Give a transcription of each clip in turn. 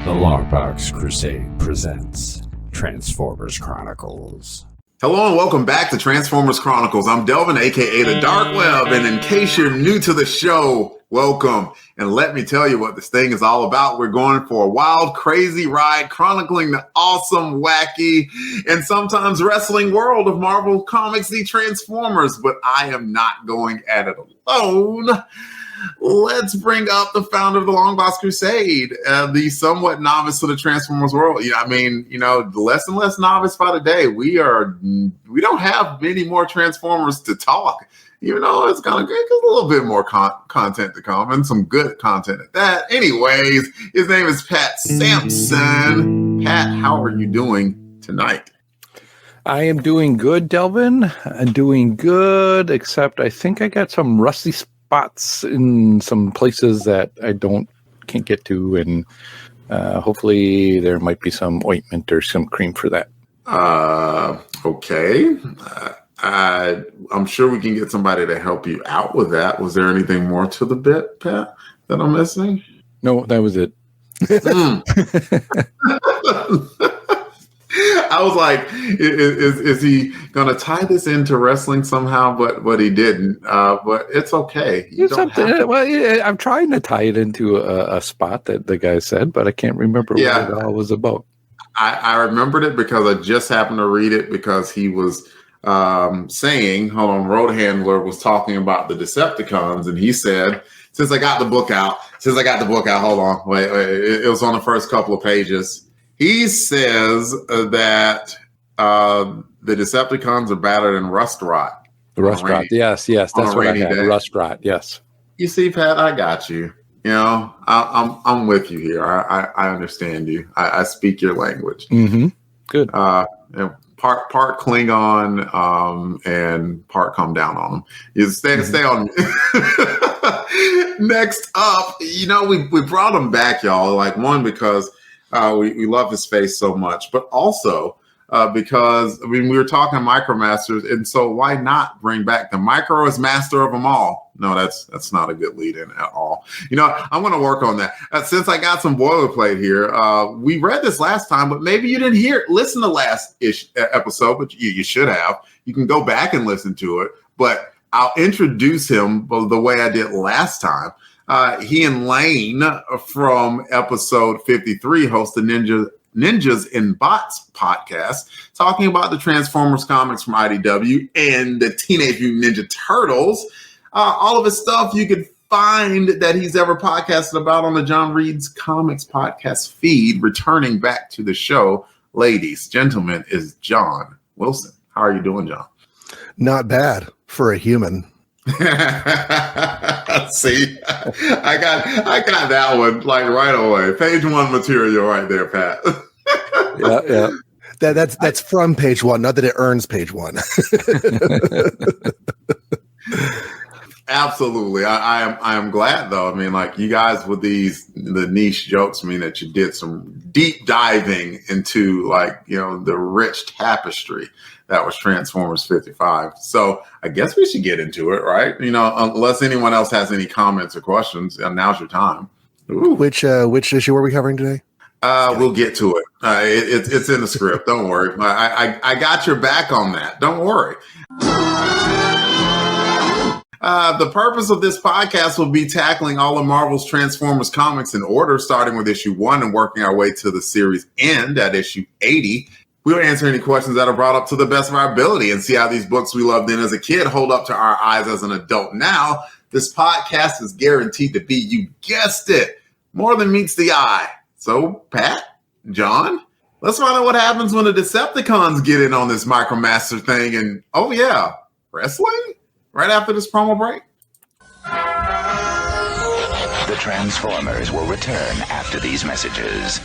The LONGBOX Crusade presents Transformers Chronicles. Hello and welcome back to Transformers Chronicles. I'm Delvin, aka the Dark Web, and in case you're new to the show, welcome. And let me tell you what this thing is all about. We're going for a wild, crazy ride, chronicling the awesome, wacky, and sometimes wrestling world of Marvel Comics, the Transformers. But I am not going at it alone. Let's bring up the founder of the LONGBOX Crusade, the somewhat novice to the Transformers world. Less and less novice by the day. We don't have many more Transformers to talk, even though it's kind of great because a little bit more content to come and some good content at that. Anyways, his name is Pat Sampson. Pat, how are you doing tonight? I am doing good, Delvin. I'm doing good, except I think I got some rusty spots in some places that I can't get to, and hopefully there might be some ointment or some cream for that. Okay. I'm sure we can get somebody to help you out with that. Was there anything more to the bit, Pat, that I'm missing? No, that was it. I was like, is he going to tie this into wrestling somehow? But he didn't. But it's okay. I'm trying to tie it into a spot that the guy said, but I can't remember what it all was about. I remembered it because I just happened to read it because he was saying, Road Handler was talking about the Decepticons, and he said, since I got the book out, hold on, wait, it was on the first couple of pages. He says that the Decepticons are better than rust rot. The rust rot, yes, that's what I had. Rust rot, yes. You see, Pat, I got you. You know, I'm with you here. I understand you. I speak your language. Mm-hmm. Good. Part Klingon and part come down on them. You stay on. Next up, we brought him back, y'all. Like, one, because we love his face so much, but also because we were talking MICROMASTERs, and so why not bring back the Micro is master of them all? No, that's not a good lead-in at all. I'm going to work on that. Since I got some boilerplate here, we read this last time, but maybe you didn't listen to last episode, but you should have. You can go back and listen to it, but I'll introduce him the way I did last time. He and Lane from episode 53 host the Ninjas and Bots podcast, talking about the Transformers comics from IDW and the Teenage Mutant Ninja Turtles. All of his stuff you can find that he's ever podcasted about on the Jon Reads Comics podcast feed. Returning back to the show, ladies, gentlemen, is John Wilson. How are you doing, John? Not bad for a human. See, I got that one like right away. Page one material right there, Pat. Yeah. That's from page one, not that it earns page one. Absolutely. I am glad though. I mean, like, you guys with the niche jokes mean that you did some deep diving into, like, the rich tapestry that was Transformers 55. So I guess we should get into it, right? Unless anyone else has any comments or questions, now's your time. Ooh. Which issue are we covering today? We'll get to it. It's in the script. Don't worry. I got your back on that. Don't worry. The purpose of this podcast will be tackling all of Marvel's Transformers comics in order, starting with issue 1 and working our way to the series end at issue 80. We'll answer any questions that are brought up to the best of our ability and see how these books we loved then as a kid hold up to our eyes as an adult now. This podcast is guaranteed to be, you guessed it, more than meets the eye. So, Pat, John, let's find out what happens when the Decepticons get in on this MicroMaster thing. And, oh yeah, wrestling? Right after this promo break? The Transformers will return after these messages.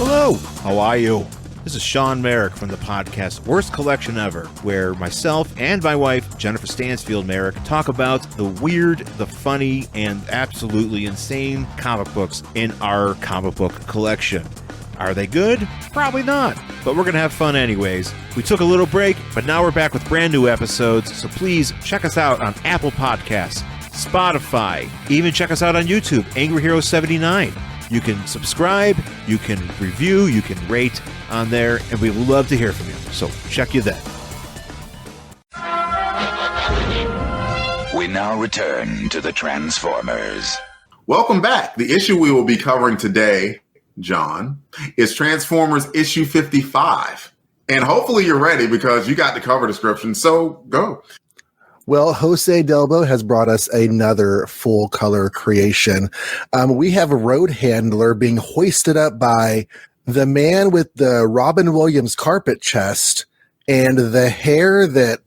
Hello, how are you? This is Sean Merrick from the podcast Worst Collection Ever, where myself and my wife, Jennifer Stansfield Merrick, talk about the weird, the funny, and absolutely insane comic books in our comic book collection. Are they good? Probably not, but we're going to have fun anyways. We took a little break, but now we're back with brand new episodes, so please check us out on Apple Podcasts, Spotify. Even check us out on YouTube, Angry Hero 79. You can subscribe, you can review, you can rate on there, and we love to hear from you. So check you then. We now return to the Transformers. Welcome back. The issue we will be covering today, John, is Transformers issue 55. And hopefully you're ready because you got the cover description. So go. Well, Jose Delbo has brought us another full color creation. We have a road handler being hoisted up by the man with the Robin Williams carpet chest and the hair that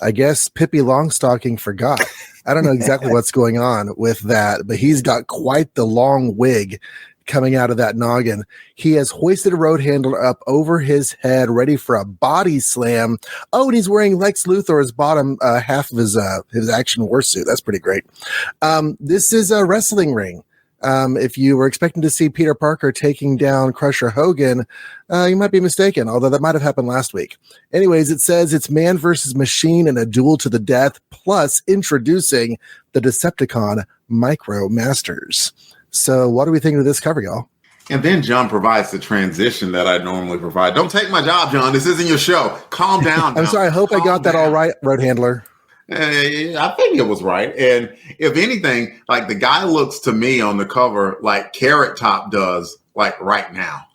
I guess Pippi Longstocking forgot. I don't know exactly what's going on with that, but he's got quite the long wig coming out of that noggin. He has hoisted a road handler up over his head, ready for a body slam. Oh, and he's wearing Lex Luthor's bottom half of his action war suit. That's pretty great. This is a wrestling ring. If you were expecting to see Peter Parker taking down Crusher Hogan, you might be mistaken, although that might have happened last week. Anyways, it says it's man versus machine in a duel to the death, plus introducing the Decepticon MICROMASTERS. So what do we think of this cover, y'all? And then John provides the transition that I normally provide. Don't take my job, John. This isn't your show. Calm down. I'm sorry. I hope I got that all right, road handler. I think it was right. And if anything, like the guy looks to me on the cover like Carrot Top does, like right now.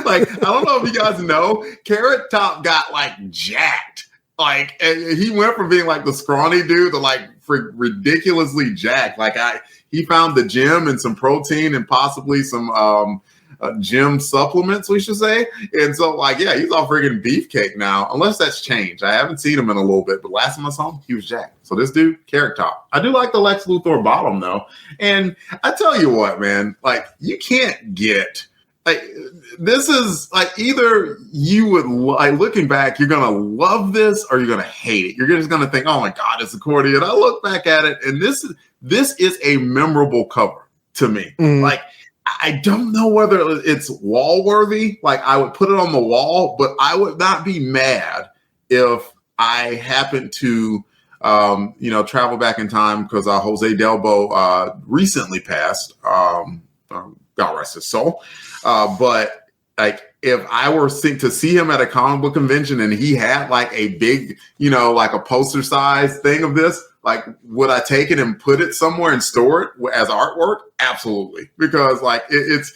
Like, I don't know if you guys know, Carrot Top got like jacked. Like, he went from being like the scrawny dude to like ridiculously jacked. Like, he found the gym and some protein and possibly some gym supplements, we should say. And so, like, yeah, he's all freaking beefcake now, unless that's changed. I haven't seen him in a little bit, but last time I saw him, he was jacked. So this dude, Carrot Top. I do like the Lex Luthor bottom, though. And I tell you what, man, like, you can't get... Like, this is like either you would like looking back, you're gonna love this or you're gonna hate it. You're just gonna think, oh my god, it's accordion. I look back at it, and this is a memorable cover to me. Like, I don't know whether it's wall worthy. Like, I would put it on the wall, but I would not be mad if I happened to travel back in time because Jose Delbo recently passed. God rest his soul. But like, if I were to see him at a comic book convention and he had like a big, like a poster size thing of this, like, would I take it and put it somewhere and store it as artwork? Absolutely. Because like it's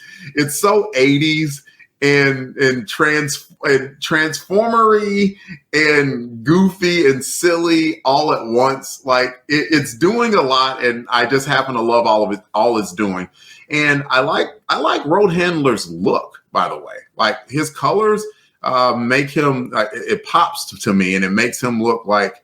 so 80s and transformery and goofy and silly all at once. Like, it's doing a lot, and I just happen to love all it's doing. And I like Road Handler's look, by the way. Like, his colors make him, it pops to me, and it makes him look like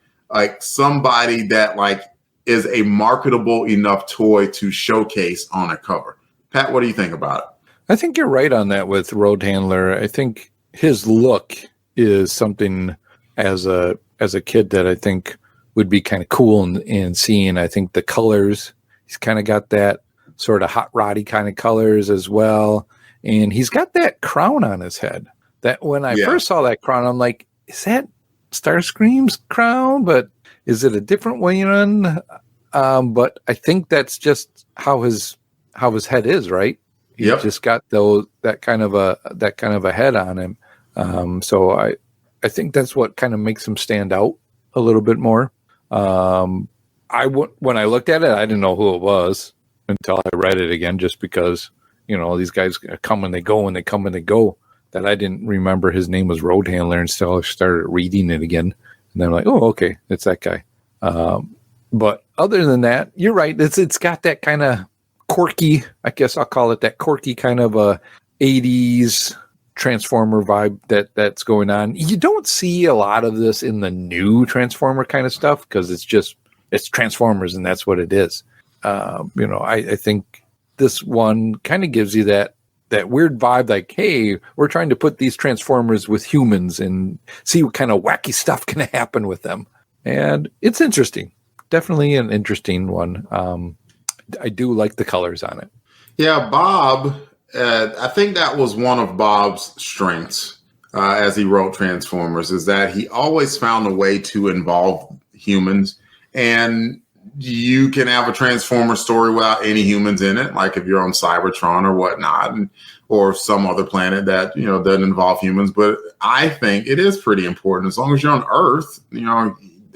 somebody that like is a marketable enough toy to showcase on a cover. Pat, what do you think about it? I think you're right on that with Road Handler. I think his look is something as a kid that I think would be kind of cool and seeing. I think the colors, he's kind of got that sort of hot roddy kind of colors as well. And he's got that crown on his head that when I first saw that crown, I'm like, is that Starscream's crown? But is it a different one? But I think that's just how his head is, right? He's just got that kind of a head on him. So I think that's what kind of makes him stand out a little bit more. When I looked at it, I didn't know who it was until I read it again, just because, these guys come and they go and they come and they go, that I didn't remember his name was Road Handler until I started reading it again. And then I'm like, oh, okay, it's that guy. But other than that, you're right. It's got that kind of quirky, I guess I'll call it that quirky kind of a 80s Transformer vibe that's going on. You don't see a lot of this in the new Transformer kind of stuff because it's Transformers and that's what it is. I think this one kind of gives you that weird vibe, like, hey, we're trying to put these Transformers with humans and see what kind of wacky stuff can happen with them. And it's interesting. Definitely an interesting one. I do like the colors on it. Yeah, Bob, I think that was one of Bob's strengths as he wrote Transformers, is that he always found a way to involve humans. and you can have a Transformer story without any humans in it, like if you're on Cybertron or whatnot, or some other planet that, doesn't involve humans. But I think it is pretty important. As long as you're on Earth,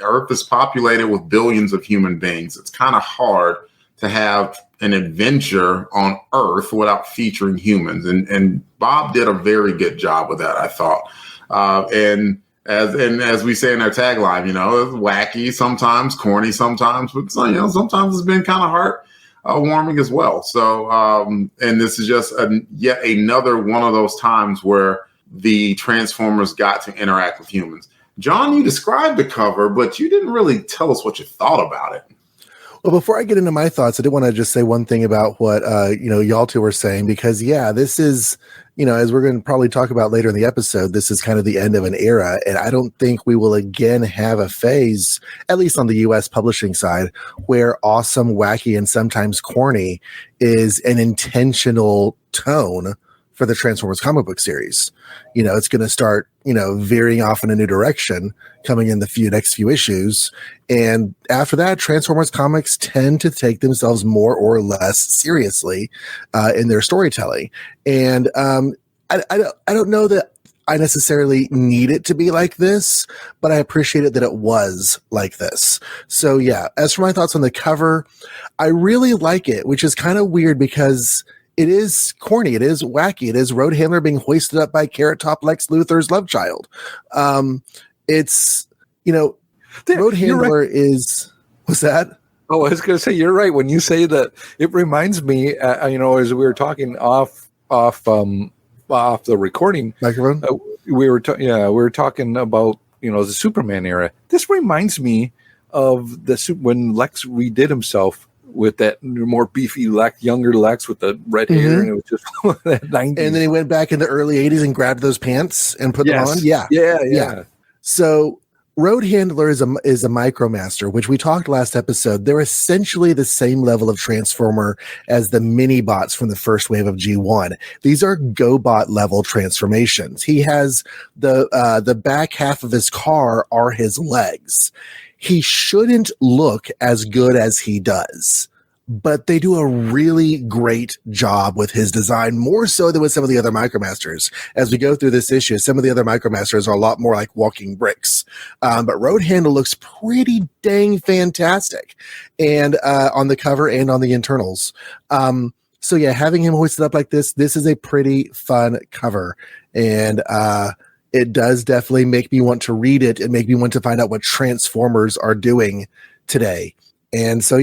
Earth is populated with billions of human beings. It's kind of hard to have an adventure on Earth without featuring humans. And Bob did a very good job with that, I thought. And as we say in our tagline, it's wacky sometimes, corny sometimes, but sometimes it's been kind of heart-warming as well. So, and this is just yet another one of those times where the Transformers got to interact with humans. John, you described the cover, but you didn't really tell us what you thought about it. Well, before I get into my thoughts, I did want to just say one thing about what, y'all two were saying, because, this is, as we're going to probably talk about later in the episode, this is kind of the end of an era. And I don't think we will again have a phase, at least on the U.S. publishing side, where awesome, wacky, and sometimes corny is an intentional tone for the Transformers comic book series. It's going to start, veering off in a new direction coming in the next few issues. And after that, Transformers comics tend to take themselves more or less seriously in their storytelling. And I don't know that I necessarily need it to be like this, but I appreciate it that it was like this. So as for my thoughts on the cover, I really like it, which is kind of weird because it is corny. It is wacky. It is Road Handler being hoisted up by Carrot Top Lex Luthor's love child. It's, Road Handler is, what's that? Oh, I was going to say, you're right. When you say that, it reminds me, as we were talking off the recording Microphone, we were talking about, the Superman era. This reminds me of when Lex redid himself with that more beefy younger Lex with the red hair, and it was just that 90s. And then he went back in the early 80s and grabbed those pants and put them on. Yeah. So Road Handler is a MicroMaster, which we talked last episode. They're essentially the same level of Transformer as the mini bots from the first wave of G1. These are GoBot level transformations. He has the back half of his car are his legs. He shouldn't look as good as he does, but they do a really great job with his design, more so than with some of the other MicroMasters. As we go through this issue, some of the other MicroMasters are a lot more like walking bricks. But Road Handler looks pretty dang fantastic, and on the cover and on the internals. So having him hoisted up like this is a pretty fun cover, and it does definitely make me want to read it and make me want to find out what Transformers are doing today. And so,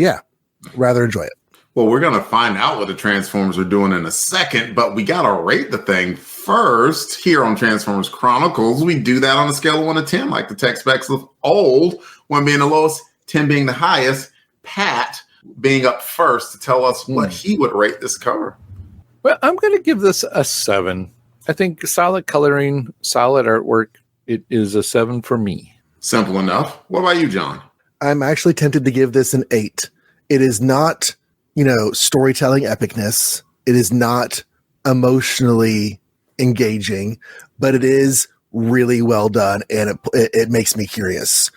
rather enjoy it. Well, we're going to find out what the Transformers are doing in a second, but we got to rate the thing first here on Transformers Chronicles. We do that on a scale of 1 to 10, like the tech specs of old, 1 being the lowest, 10 being the highest. Pat being up first to tell us what he would rate this cover. Well, I'm going to give this a 7. I think solid coloring, solid artwork. It is a 7 for me. Simple enough. What about you, John? I'm actually tempted to give this an 8. It is not, storytelling epicness. It is not emotionally engaging, but it is really well done, and it makes me curious.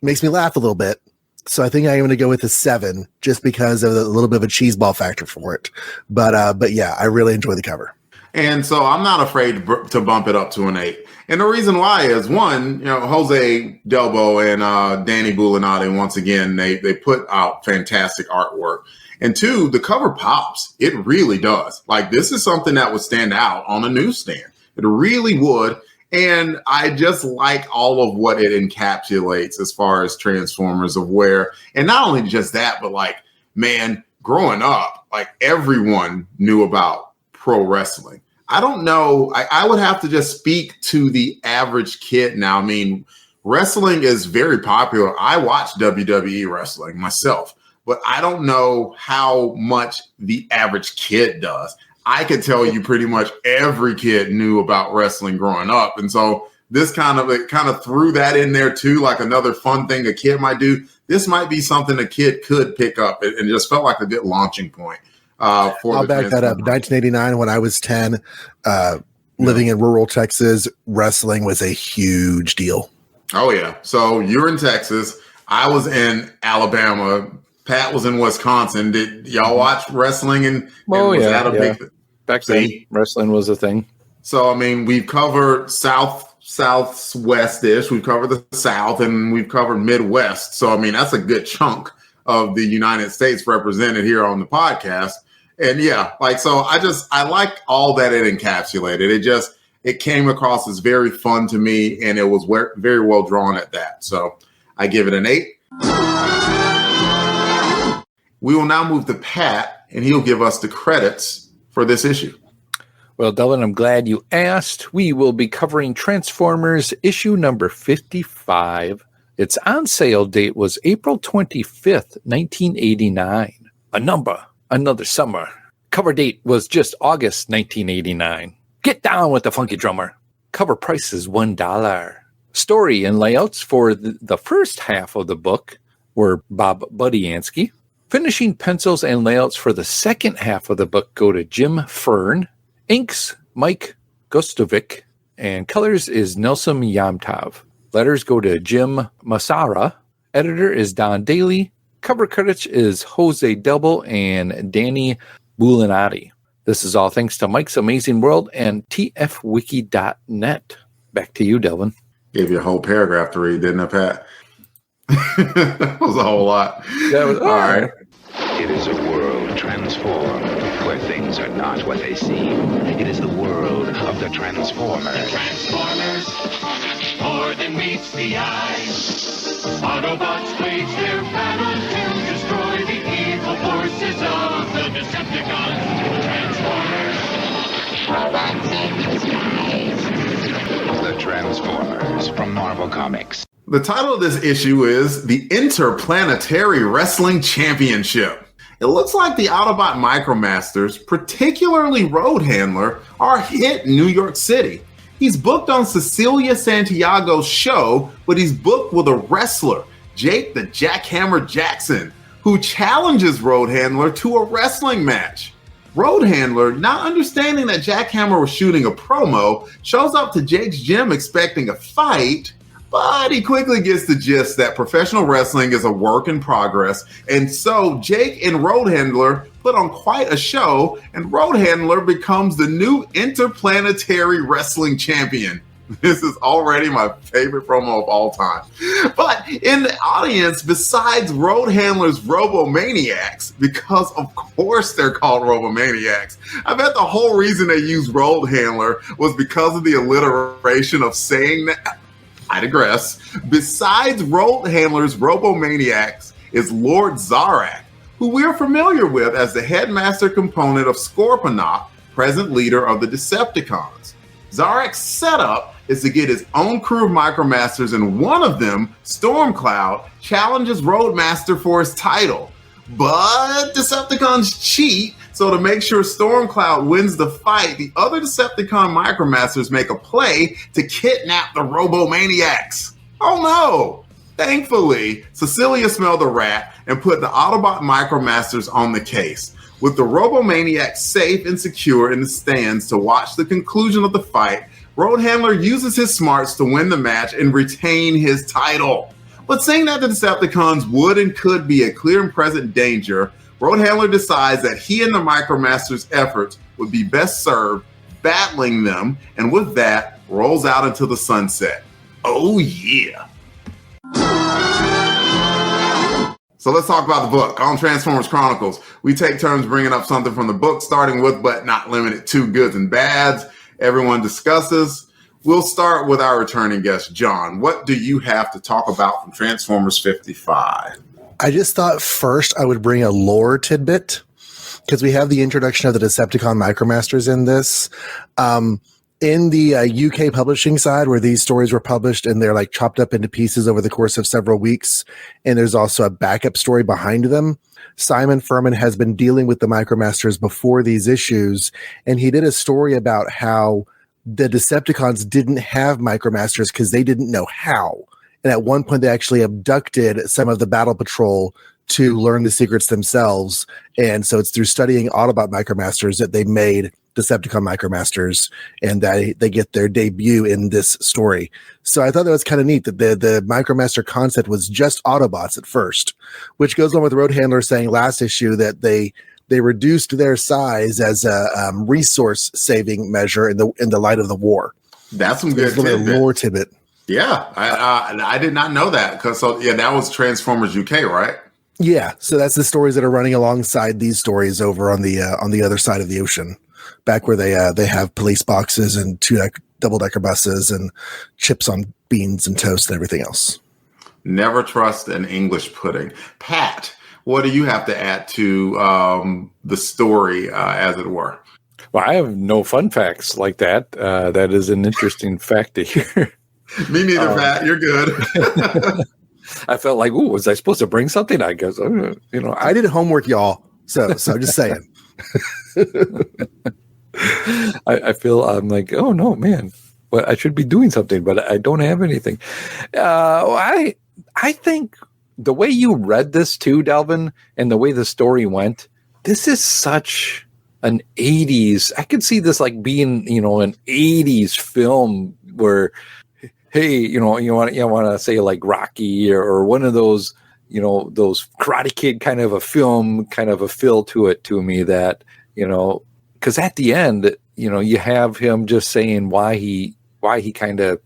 Makes me laugh a little bit. So I think I'm going to go with a 7 just because of a little bit of a cheeseball factor for it. But I really enjoy the cover. And so I'm not afraid to bump it up to an 8. And the reason why is, one, Jose Delbo and Danny Bulanade, once again, they put out fantastic artwork. And 2, the cover pops. It really does. Like, this is something that would stand out on a newsstand. It really would. And I just like all of what it encapsulates as far as Transformers of where, and not only just that, but growing up, everyone knew about pro wrestling. I don't know. I would have to just speak to the average kid now. I mean, wrestling is very popular. I watch WWE wrestling myself, but I don't know how much the average kid does. I could tell you pretty much every kid knew about wrestling growing up. And so this kind of threw that in there too, like another fun thing a kid might do. This might be something a kid could pick up, and just felt like a good launching point. I'll back that up. 1989, when I was 10, living in rural Texas, wrestling was a huge deal. Oh, yeah. So you're in Texas. I was in Alabama. Pat was in Wisconsin. Did y'all watch wrestling? And was that a big back then? Wrestling was a thing. So I mean, we've covered southwest-ish. We've covered the South, and we've covered Midwest. So I mean, that's a good chunk of the United States represented here on the podcast. And yeah, I like all that it encapsulated. It came across as very fun to me, and it was very well drawn at that. So I give it an 8. We will now move to Pat, and he'll give us the credits for this issue. Well, Delvin, I'm glad you asked. We will be covering Transformers issue number 55. Its on-sale date was April 25th, 1989. A number, another summer. Cover date was just August 1989. Get down with the funky drummer. Cover price is $1. Story and layouts for the first half of the book were Bob Budiansky. Finishing pencils and layouts for the second half of the book go to Jim Fern. Inks, Mike Gustovic. And colors is Nelson Yamtov. Letters go to Jim Massara. Editor is Don Daly. Cover credits is Jose Delbo and Danny Bulinati. This is all thanks to Mike's Amazing World and tfwiki.net. Back to you, Delvin. Gave you a whole paragraph to read, didn't I, Pat? That was a whole lot. All right. It is a world transformed, where things are not what they seem. It is the world of the Transformers. Transformers, more than meets the eye. Autobots wage their battle to destroy the evil forces of the Decepticons. Transformers. The Transformers from Marvel Comics. The title of this issue is The Interplanetary Wrestling Championship. It looks like the Autobot MicroMasters, particularly Road Handler, are hit in New York City. He's booked on Cecilia Santiago's show, but he's booked with a wrestler, Jake the Jackhammer Jackson, who challenges Road Handler to a wrestling match. Road Handler, not understanding that Jackhammer was shooting a promo, shows up to Jake's gym expecting a fight, but he quickly gets the gist that professional wrestling is a work in progress, and so Jake and Road Handler put on quite a show, and Road Handler becomes the new interplanetary wrestling champion. This is already my favorite promo of all time. But in the audience, besides Road Handler's Robomaniacs, because of course they're called Robomaniacs, I bet the whole reason they used Road Handler was because of the alliteration of saying that. I digress. Besides Road Handler's Robomaniacs is Lord Zarak, who we're familiar with as the headmaster component of Scorponok, present leader of the Decepticons. Zarak's setup is to get his own crew of MicroMasters, and one of them, Stormcloud, challenges Roadmaster for his title. But Decepticons cheat, so to make sure Stormcloud wins the fight, the other Decepticon MicroMasters make a play to kidnap the Robomaniacs. Oh no! Thankfully, Cecilia smelled a rat and put the Autobot MicroMasters on the case. With the Robomaniacs safe and secure in the stands to watch the conclusion of the fight, Road Handler uses his smarts to win the match and retain his title. But seeing that the Decepticons would and could be a clear and present danger, Road Handler decides that he and the MicroMasters' efforts would be best served battling them, and with that, rolls out into the sunset. Oh yeah. So let's talk about the book. On Transformers Chronicles, we take turns bringing up something from the book, starting with but not limited to goods and bads. Everyone discusses. We'll start with our returning guest, Jon. What do you have to talk about from Transformers 55? I just thought first I would bring a lore tidbit because we have the introduction of the Decepticon MicroMasters in this. In the UK publishing side where these stories were published and they're like chopped up into pieces over the course of several weeks, and there's also a backup story behind them. Simon Furman has been dealing with the MicroMasters before these issues, and he did a story about how the Decepticons didn't have MicroMasters because they didn't know how. And at one point, they actually abducted some of the Battle Patrol to learn the secrets themselves. And so it's through studying Autobot MicroMasters that they made Decepticon MicroMasters, and they get their debut in this story. So I thought that was kind of neat that the MicroMaster concept was just Autobots at first, which goes along with Road Handler saying last issue that they reduced their size as a resource saving measure in the light of the war. That's some good lore tidbit. Yeah, I did not know that that was Transformers UK, right? Yeah, so that's the stories that are running alongside these stories over on the other side of the ocean, back where they have police boxes and double-decker buses and chips on beans and toast and everything else. Never trust an English pudding. Pat, what do you have to add to the story, as it were? Well, I have no fun facts like that. That is an interesting fact to hear. Me neither, Pat. You're good. I felt like, ooh, was I supposed to bring something? I guess, I did homework, y'all. So I'm just saying. I feel I'm like, oh no, man, well, I should be doing something, but I don't have anything. I think the way you read this too, Delvin, and the way the story went, this is such an 80s. I could see this like being, an 80s film where, hey, you want to say like Rocky or one of those, those Karate Kid kind of a film, kind of a feel to it to me that, because at the end, you have him just saying why he kind of,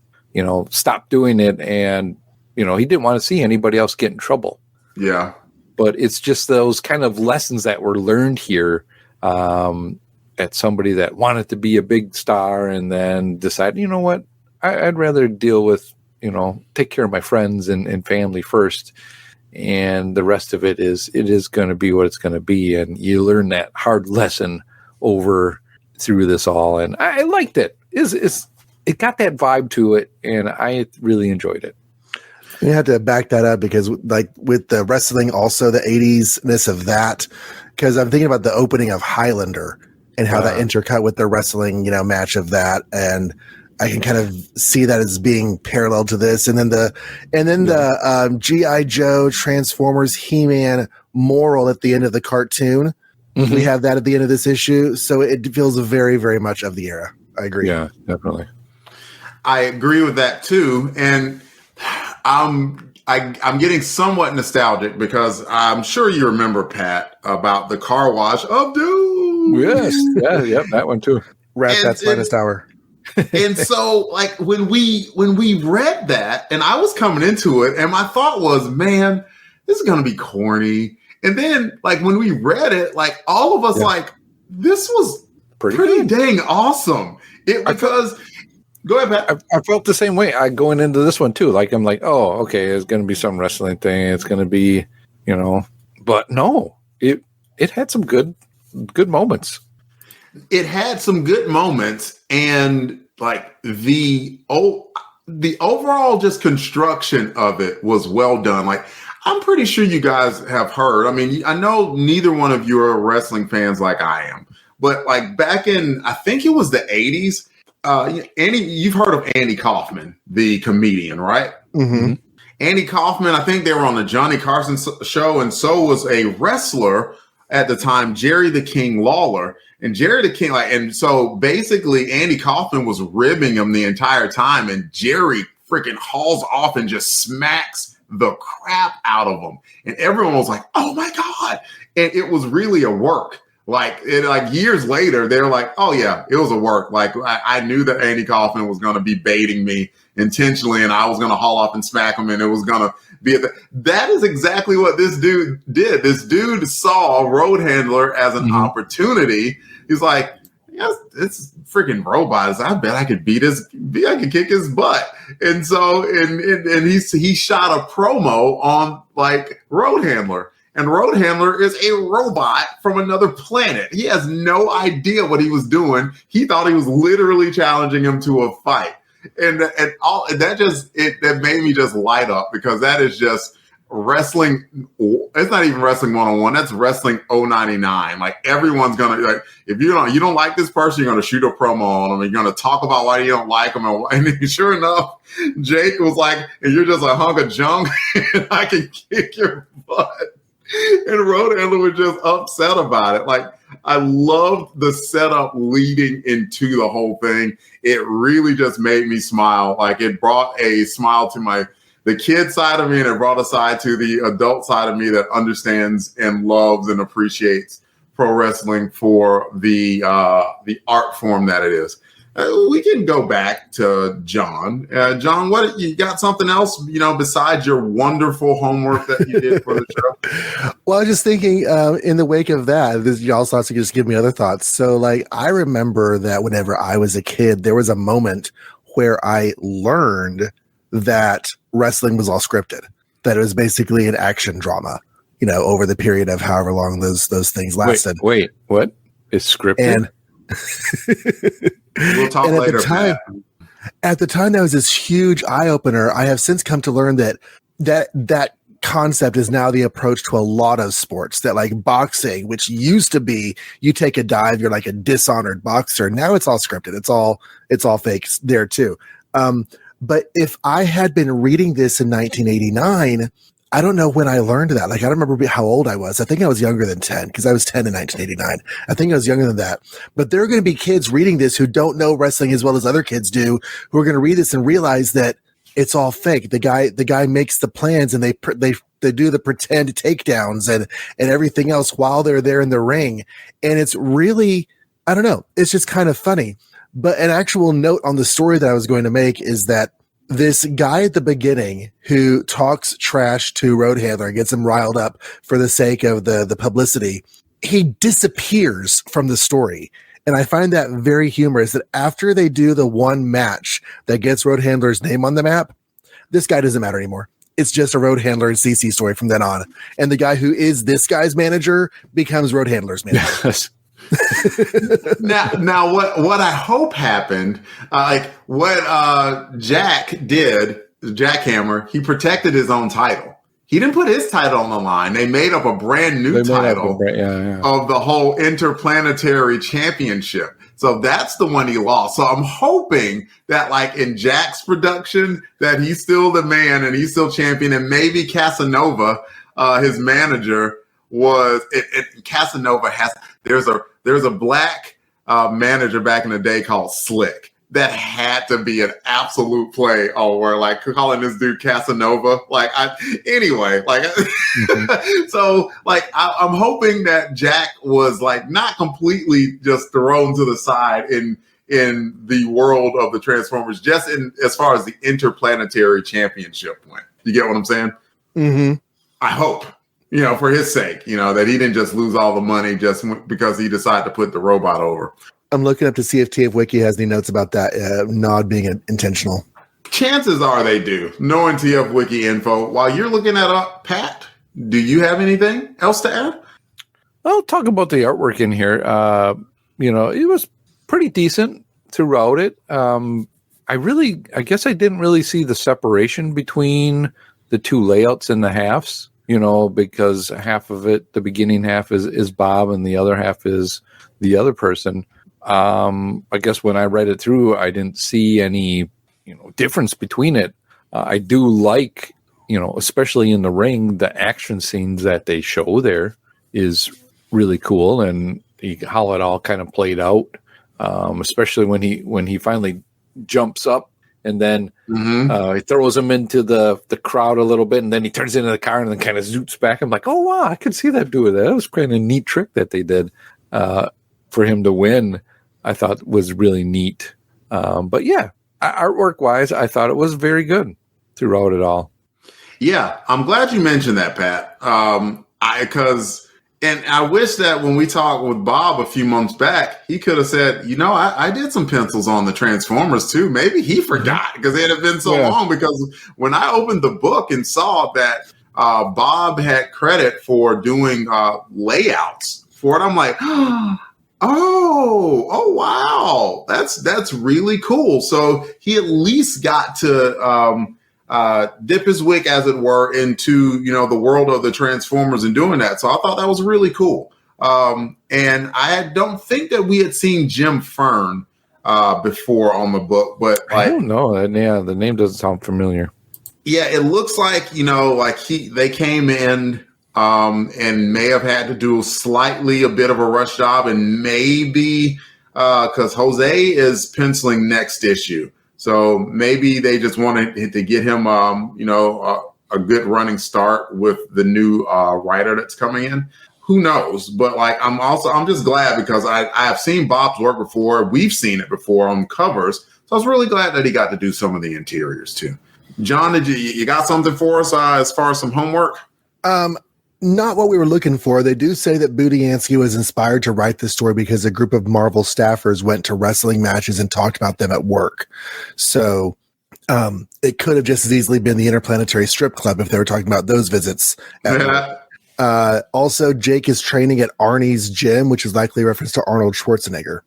stopped doing it. And, he didn't want to see anybody else get in trouble. Yeah. But it's just those kind of lessons that were learned here at somebody that wanted to be a big star and then decided, you know what, I'd rather deal with, take care of my friends and family first. And the rest of it is going to be what it's going to be. And you learn that hard lesson over through this all. And I liked it. It got that vibe to it. And I really enjoyed it. You have to back that up because like with the wrestling, also the 80s-ness of that, because I'm thinking about the opening of Highlander and how that intercut with the wrestling, match of that. And I can kind of see that as being parallel to this. And then the G.I. Joe, Transformers, He-Man moral at the end of the cartoon. Mm-hmm. We have that at the end of this issue. So it feels very, very much of the era. I agree. Yeah, definitely. I agree with that too. And I'm getting somewhat nostalgic because I'm sure you remember, Pat, about the car wash of doom. Yes. Yeah. Yep. That one too. That's Finest Hour. And so like when we read that and I was coming into it and my thought was, man, this is going to be corny. And then like when we read it, like all of us like, this was pretty dang awesome. Go ahead, Pat. I felt the same way. Going into this one too. Like I'm like, oh, okay, it's going to be some wrestling thing. It's going to be, but no, it had some good moments. It had some good moments, and like the overall just construction of it was well done. Like I'm pretty sure you guys have heard. I mean, I know neither one of you are wrestling fans like I am, but like back in, I think it was the 80s. You've heard of Andy Kaufman, the comedian, right? Mm-hmm. Andy Kaufman, I think they were on the Johnny Carson show, and so was a wrestler at the time, Jerry the King Lawler. And Jerry the King, and so basically Andy Kaufman was ribbing him the entire time, and Jerry freaking hauls off and just smacks the crap out of him. And everyone was like, oh my God. And it was really a work. Like years later, they're like, oh yeah, it was a work. Like I knew that Andy Kaufman was going to be baiting me intentionally and I was going to haul off and smack him and it was going to be that is exactly what this dude did. This dude saw Road Handler as an opportunity. He's like, yes, it's freaking robots. I bet I could I could kick his butt. And so, and he shot a promo on like Road Handler. And Road Handler is a robot from another planet. He has no idea what he was doing. He thought he was literally challenging him to a fight. And that made me just light up because that is just wrestling. It's not even wrestling 101. That's wrestling 099. Like everyone's going to, like, if you don't like this person, you're going to shoot a promo on them. You're going to talk about why you don't like them. And sure enough, Jake was like, and you're just a hunk of junk and I can kick your butt. And Road Handler was just upset about it. Like I loved the setup leading into the whole thing. It really just made me smile. Like, it brought a smile to the kid side of me, and it brought a side to the adult side of me that understands and loves and appreciates pro wrestling for the art form that it is. We can go back to Jon. Jon, what you got? Something else, besides your wonderful homework that you did for the show? Well, I was just thinking, in the wake of that, y'all thoughts could just give me other thoughts. So, like, I remember that whenever I was a kid, there was a moment where I learned that wrestling was all scripted, that it was basically an action drama, over the period of however long those things lasted. Wait, what is scripted? And we'll talk and later. At the time, that was this huge eye opener. I have since come to learn that concept is now the approach to a lot of sports. That, like, boxing, which used to be you take a dive, you're like a dishonored boxer. Now it's all scripted. It's all fake there too. But if I had been reading this in 1989, I don't know when I learned that. Like, I don't remember how old I was. I think I was younger than 10 because I was 10 in 1989. I think I was younger than that. But there are going to be kids reading this who don't know wrestling as well as other kids do, who are going to read this and realize that it's all fake. The guy makes the plans, and they do the pretend takedowns and everything else while they're there in the ring. And it's really, I don't know, it's just kind of funny. But an actual note on the story that I was going to make is that this guy at the beginning who talks trash to Road Handler and gets him riled up for the sake of the publicity, he disappears from the story. And I find that very humorous, that after they do the one match that gets Road Handler's name on the map, this guy doesn't matter anymore. It's just a Road Handler and CC story from then on. And the guy who is this guy's manager becomes Road Handler's manager. Yes. now what I hope happened, what Jack did, Jackhammer, he protected his own title. He didn't put his title on the line. They made up a brand new title of the whole Interplanetary Championship. So that's the one he lost. So I'm hoping that, like, in Jack's production, that he's still the man and he's still champion, and maybe Casanova, his manager, Casanova has. There's a black manager back in the day called Slick that had to be an absolute play or like calling this dude Casanova. So, like, I'm hoping that Jack was, like, not completely just thrown to the side in the world of the Transformers, just as far as the Interplanetary Championship went. You get what I'm saying? Mm-hmm. I hope. For his sake, that he didn't just lose all the money just because he decided to put the robot over. I'm looking up to see if TF Wiki has any notes about that nod being intentional. Chances are they do, knowing TF Wiki info. While you're looking that up, Pat, do you have anything else to add? I'll talk about the artwork in here. It was pretty decent throughout it. I guess I didn't really see the separation between the two layouts and the halves. Because half of it, the beginning half is Bob and the other half is the other person. I guess when I read it through, I didn't see any, difference between it. I do like, especially in the ring, the action scenes that they show there is really cool, and how it all kind of played out. Especially when he finally jumps up. And then he throws him into the crowd a little bit, and then he turns into the car and then kind of zoots back. I'm like, oh, wow, I could see that doing that. That was kind of a neat trick that they did for him to win. I thought was really neat. But yeah, artwork-wise, I thought it was very good throughout it all. Yeah, I'm glad you mentioned that, Pat. And I wish that when we talked with Bob a few months back, he could have said, I did some pencils on the Transformers too. Maybe he forgot because it had been so long. Because when I opened the book and saw that Bob had credit for doing layouts for it, I'm like, oh, wow, that's really cool. So he at least got to dip his wick, as it were, into the world of the Transformers and doing that. So I thought that was really cool. And I don't think that we had seen Jim Fern before on the book, but I don't know. Yeah, the name doesn't sound familiar. Yeah, it looks like they came in and may have had to do slightly a bit of a rush job, and maybe because Jose is penciling next issue. So maybe they just wanted to get him, a good running start with the new writer that's coming in. Who knows? But like, I'm just glad because I have seen Bob's work before. We've seen it before on covers. So I was really glad that he got to do some of the interiors too. John, did you got something for us as far as some homework? Not what we were looking for. They do say that Budiansky was inspired to write this story because a group of Marvel staffers went to wrestling matches and talked about them at work. So it could have just as easily been the Interplanetary Strip Club if they were talking about those visits. Also, Jake is training at Arnie's gym, which is likely a reference to Arnold Schwarzenegger.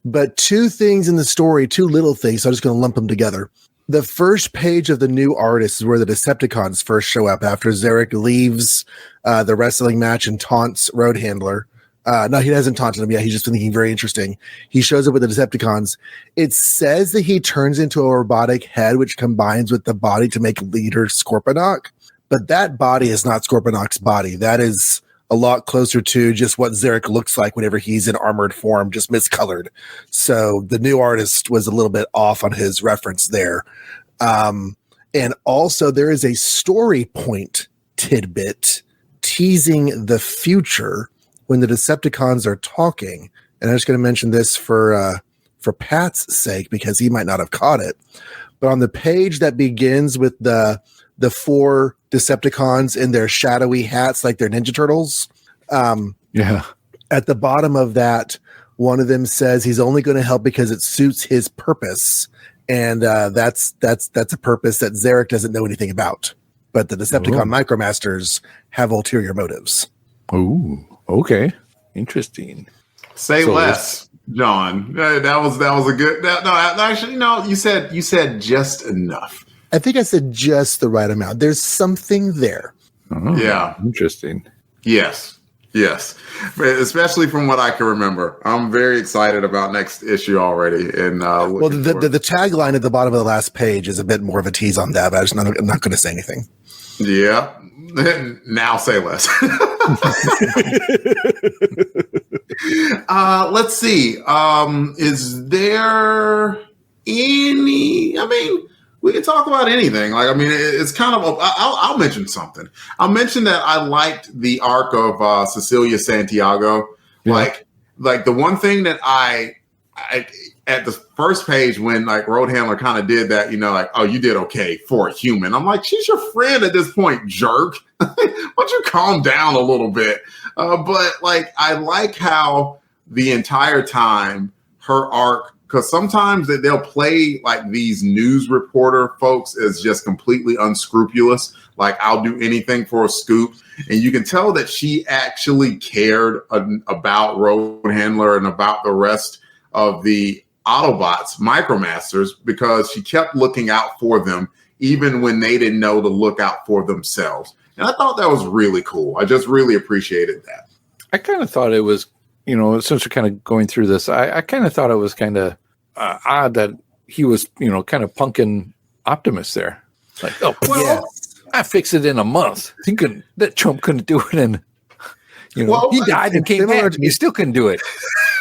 But two things in the story, two little things, so I'm just going to lump them together. The first page of the new artist is where the Decepticons first show up after Zarek leaves the wrestling match and taunts Road Handler. No, he hasn't taunted him yet. He's just been thinking very interesting. He shows up with the Decepticons. It says that he turns into a robotic head, which combines with the body to make leader Scorponok. But that body is not Scorponok's body. That is a lot closer to just what Zarek looks like whenever he's in armored form, just miscolored. So the new artist was a little bit off on his reference there. And also there is a story point tidbit teasing the future when the Decepticons are talking. And I'm just going to mention this for Pat's sake, because he might not have caught it. But on the page that begins with the four Decepticons in their shadowy hats, like they're Ninja Turtles. At the bottom of that, one of them says he's only going to help because it suits his purpose, and that's a purpose that Zarek doesn't know anything about. But the Decepticon MicroMasters have ulterior motives. Oh, okay, interesting. Say less, John. That was a good. Actually, no. You said just enough. I think I said just the right amount. There's something there. Oh, yeah. Interesting. Yes. Especially from what I can remember. I'm very excited about next issue already. And well, the tagline at the bottom of the last page is a bit more of a tease on that, but I'm not going to say anything. Yeah. Now say less. Let's see. Is there any... we can talk about anything. It's kind of. I'll mention something. I'll mention that I liked the arc of Cecilia Santiago. Yeah. Like the one thing that I at the first page when like Road Handler kind of did that, oh, you did okay for a human. I'm like, she's your friend at this point, jerk. Why don't you calm down a little bit? But like, I like how the entire time her arc. Because sometimes they'll play like these news reporter folks as just completely unscrupulous. Like, I'll do anything for a scoop. And you can tell that she actually cared about Road Handler and about the rest of the Autobots, MicroMasters, because she kept looking out for them, even when they didn't know to look out for themselves. And I thought that was really cool. I just really appreciated that. I kind of thought it was, since we're kind of going through this, I kind of thought it was kind of odd that he was, kind of punking Optimus there. Like, oh, well, I fixed it in a month. That chump couldn't do it in, he died and came back. He still couldn't do it.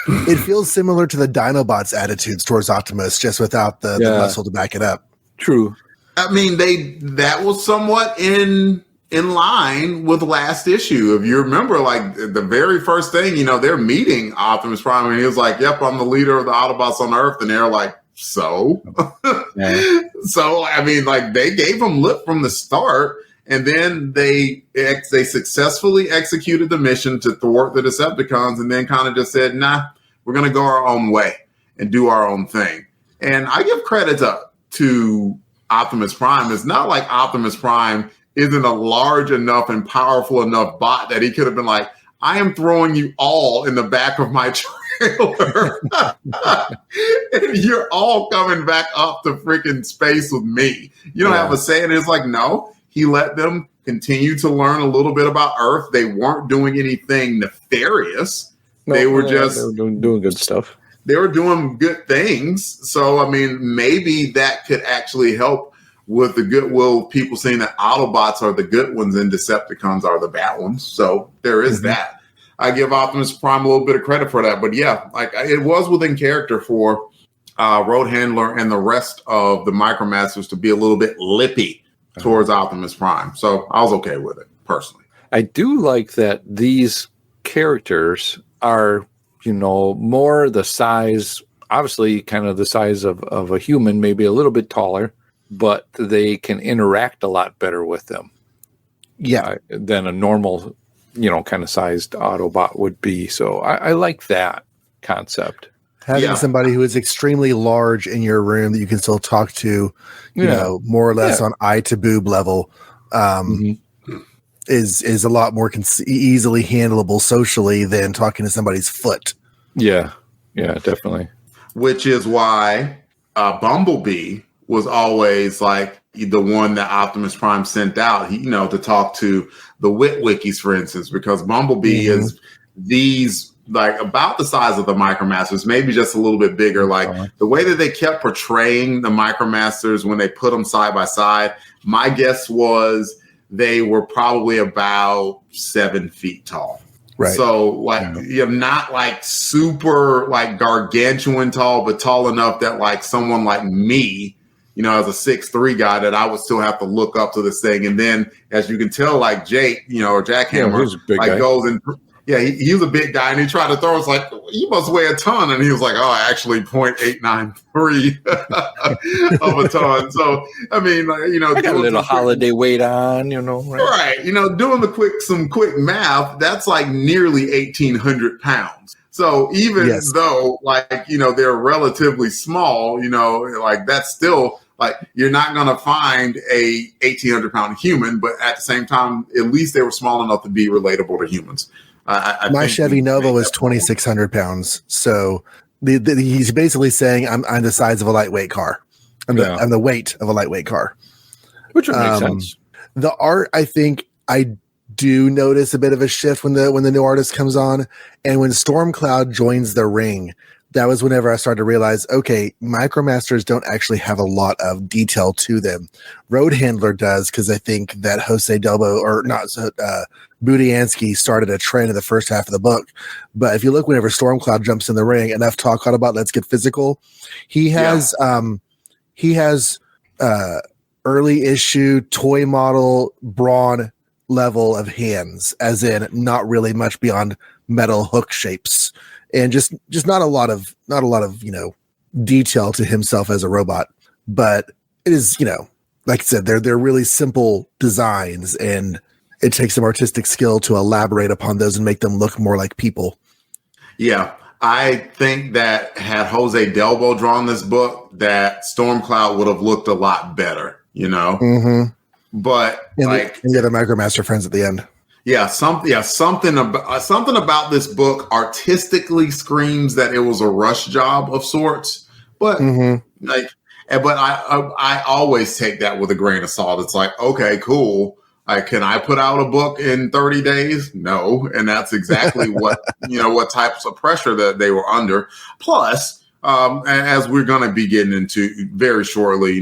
It feels similar to the Dinobots' attitudes towards Optimus, just without the muscle to back it up. True. That was somewhat in line with last issue. If you remember, like the very first thing, they're meeting Optimus Prime, and he was like, "Yep, I'm the leader of the Autobots on Earth," and they're like, "So," so like they gave him lip from the start, and then they successfully executed the mission to thwart the Decepticons, and then kind of just said, "Nah, we're gonna go our own way and do our own thing." And I give credit to Optimus Prime. It's not like Optimus Prime isn't a large enough and powerful enough bot that he could have been like, I am throwing you all in the back of my trailer. And you're all coming back up to freaking space with me. You don't have a say. And it's like, no, he let them continue to learn a little bit about Earth. They weren't doing anything nefarious. They were doing good stuff. They were doing good things. So, maybe that could actually help with the goodwill, people saying that Autobots are the good ones and Decepticons are the bad ones. So there is that. I give Optimus Prime a little bit of credit for that. But yeah, like it was within character for Road Handler and the rest of the MicroMasters to be a little bit lippy towards Optimus Prime. So I was okay with it, personally. I do like that these characters are, more the size, obviously kind of the size of a human, maybe a little bit taller, but they can interact a lot better with them. Yeah. Than a normal, kind of sized Autobot would be. So I like that concept. Having somebody who is extremely large in your room that you can still talk to, more or less on eye to boob level, is a lot more easily handleable socially than talking to somebody's foot. Yeah, definitely. Which is why Bumblebee was always like the one that Optimus Prime sent out, to talk to the Witwickies, for instance, because Bumblebee is these like about the size of the MicroMasters, maybe just a little bit bigger. Like the way that they kept portraying the MicroMasters when they put them side by side, my guess was they were probably about 7 feet tall. Right. So like you're not like super like gargantuan tall, but tall enough that like someone like me, as a 6'3" guy, that I would still have to look up to this thing. And then as you can tell, like Jake, or Jackhammer, like goes and he was a big guy, and he tried to throw us like, you must weigh a ton. And he was like, oh, actually 0.893 of a ton. So, I mean, I got a little holiday weight on, right. Doing some quick math, that's like nearly 1,800 pounds. So even though like, they're relatively small, like that's still like, you're not going to find a 1,800 pound human, but at the same time, at least they were small enough to be relatable to humans. My Chevy Nova was 2,600 pounds. So he's basically saying I'm the size of a lightweight car. I'm the weight of a lightweight car. Which would make sense. The art, I think I do notice a bit of a shift when the new artist comes on. And when Stormcloud joins the ring, that was whenever I started to realize, okay, MicroMasters don't actually have a lot of detail to them. Road Handler does, because I think that Jose Delbo, or not, Budiansky started a trend in the first half of the book. But if you look, whenever Stormcloud jumps in the ring, enough talk about let's get physical. He has early issue toy model brawn level of hands, as in not really much beyond metal hook shapes. And just not a lot of detail to himself as a robot, but it is like I said, they're really simple designs, and it takes some artistic skill to elaborate upon those and make them look more like people. Yeah, I think that had Jose Delbo drawn this book, that Stormcloud would have looked a lot better, But and the other MicroMaster friends at the end. Something about this book artistically screams that it was a rush job of sorts. But but I always take that with a grain of salt. It's like, okay, cool. Can I put out a book in 30 days? No, and that's exactly what what types of pressure that they were under. Plus, as we're going to be getting into very shortly,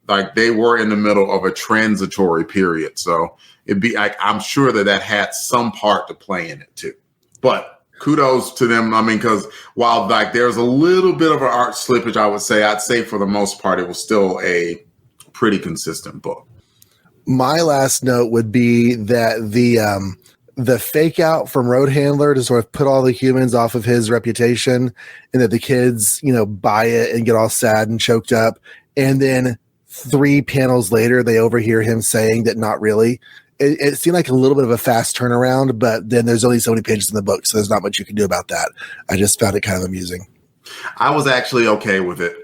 like they were in the middle of a transitory period, so. It'd be like, I'm sure that had some part to play in it too. But kudos to them. I mean, because while like there's a little bit of an art slippage, I'd say for the most part, it was still a pretty consistent book. My last note would be that the fake out from Road Handler to sort of put all the humans off of his reputation, and that the kids, buy it and get all sad and choked up. And then 3 panels later, they overhear him saying that not really. It seemed like a little bit of a fast turnaround, but then there's only so many pages in the book, so there's not much you can do about that. I just found it kind of amusing. I was actually okay with it,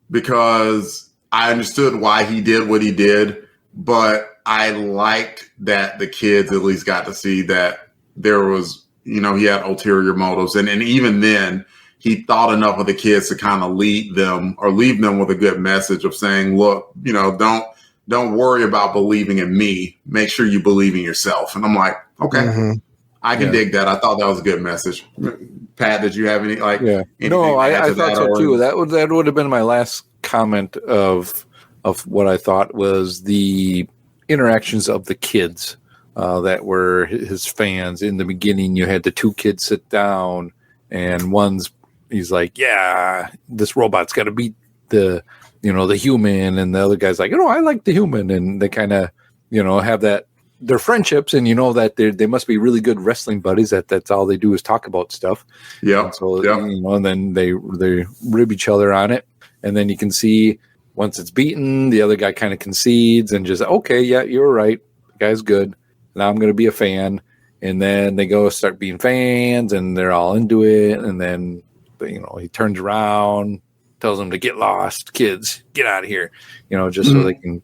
because I understood why he did what he did, but I liked that the kids at least got to see that there was, he had ulterior motives. And even then, he thought enough of the kids to kind of leave them with a good message of saying, look, don't worry about believing in me. Make sure you believe in yourself. And I'm like, okay, I can dig that. I thought that was a good message. Pat, did you have any No, I thought so too. That would have been my last comment of of what I thought was the interactions of the kids that were his fans. In the beginning, you had the two kids sit down, and he's like, yeah, this robot's got to beat the human, and the other guy's like, I like the human, and they kind of, have that, their friendships, and that they must be really good wrestling buddies. That's all they do is talk about stuff. Yeah. And so, and then they rib each other on it, and then you can see once it's beaten, the other guy kind of concedes and just, okay, yeah, you're right, the guy's good. Now I'm going to be a fan. And then they go start being fans, and they're all into it. And then, he turns around, tells them to get lost, kids, get out of here, just so they can,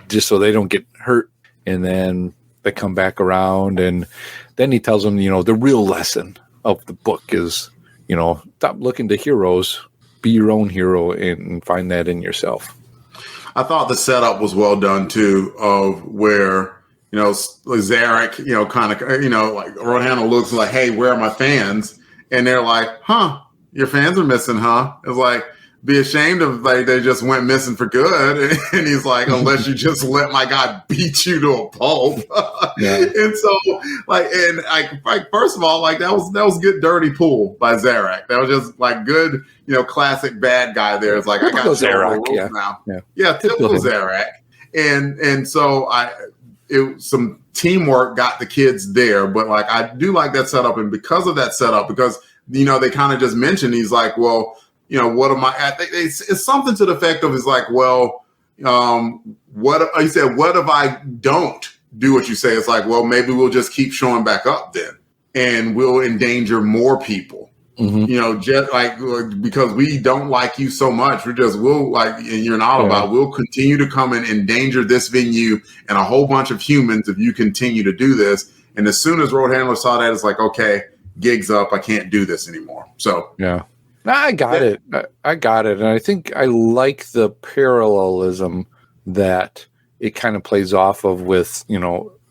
just so they don't get hurt. And then they come back around, and then he tells them, the real lesson of the book is, stop looking to heroes, be your own hero, and find that in yourself. I thought the setup was well done too, of where, Zarek, kind of, like Rohan looks like, hey, where are my fans? And they're like, huh, your fans are missing, huh? It's like, be ashamed of, like, they just went missing for good. And he's like, unless you just let my guy beat you to a pulp. Yeah. And so, first of all, like, that was good dirty pool by Zarek. That was just like good, classic bad guy there. It's like, I got Zarek now. Yeah, typical Zarek. And so some teamwork got the kids there, but like, I do like that setup. And because of that setup, because, they kind of just mentioned, he's like, well, what am I think it's something to the effect of, is like, well, what he said, what if I don't do what you say? It's like, well, maybe we'll just keep showing back up then, and we'll endanger more people. Mm-hmm. Just like, because we don't like you so much, we'll like, and you're an Autobot, we'll continue to come and endanger this venue and a whole bunch of humans if you continue to do this. And as soon as Road Handler saw that, it's like, okay, gig's up, I can't do this anymore. So yeah. I got it. I got it. And I think I like the parallelism that it kind of plays off of with,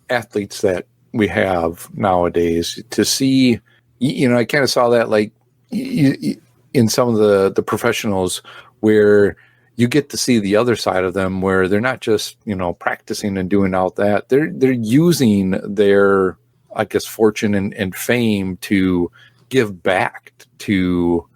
athletes that we have nowadays. To see, I kind of saw that like in some of the professionals, where you get to see the other side of them, where they're not just, practicing and doing all that. They're using their, I guess, fortune and fame to give back to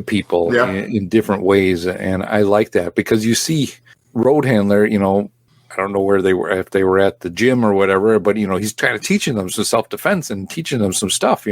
people in different ways. And I like that, because you see Road Handler, I don't know where they were, if they were at the gym or whatever, but he's kind of teaching them some self-defense and teaching them some stuff,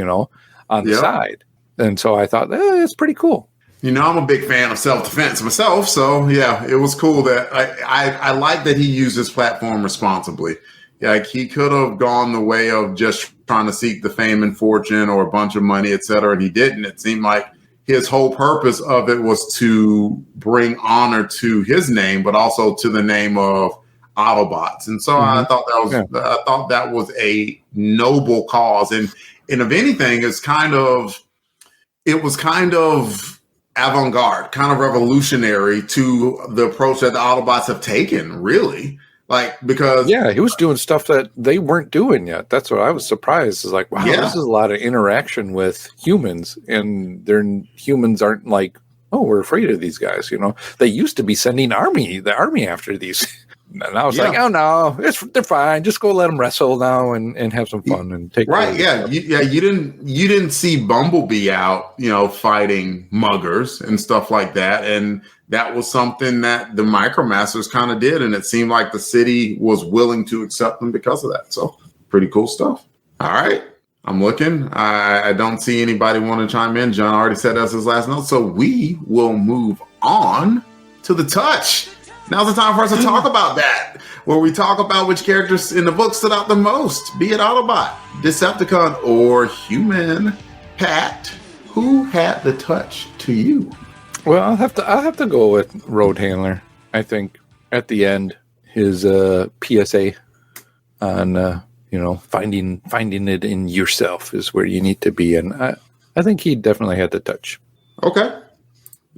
on the side. And so I thought, it's pretty cool. I'm a big fan of self-defense myself. So yeah, it was cool that I like that he used his platform responsibly. Like, he could have gone the way of just trying to seek the fame and fortune or a bunch of money, et cetera, and he didn't. It seemed like his whole purpose of it was to bring honor to his name, but also to the name of Autobots. And so I thought that was a noble cause. And if anything, it was kind of avant-garde, kind of revolutionary to the approach that the Autobots have taken, really. Like, because he was doing stuff that they weren't doing yet. That's what I was surprised. Is like, wow, this is a lot of interaction with humans, and humans aren't like, oh, we're afraid of these guys. They used to be sending the army after these. Now it's like, oh no, they're fine. Just go let them wrestle now and have some fun and take right. Yeah, you didn't see Bumblebee out, fighting muggers and stuff like that, and that was something that the MicroMasters kind of did, and it seemed like the city was willing to accept them because of that. So pretty cool stuff. All right, I'm looking. I don't see anybody want to chime in. John already said that's his last note, so we will move on to the touch. Now's the time for us to talk about that, where we talk about which characters in the book stood out the most, be it Autobot, Decepticon, or human. Pat, who had the touch to you? Well, I'll have to go with Road Handler. I think at the end, his PSA on finding it in yourself is where you need to be, and I think he definitely had the touch. Okay,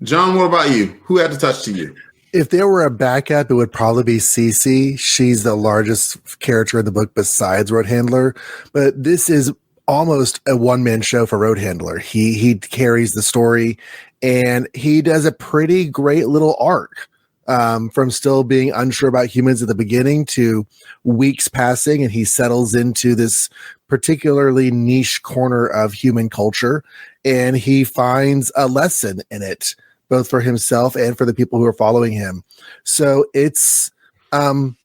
John, what about you? Who had the touch to you? If there were a backup, it would probably be Cece. She's the largest character in the book besides Road Handler, but this is almost a one-man show for Road Handler. He carries the story, and he does a pretty great little arc from still being unsure about humans at the beginning to weeks passing, and he settles into this particularly niche corner of human culture, and he finds a lesson in it, both for himself and for the people who are following him. So it's, it's going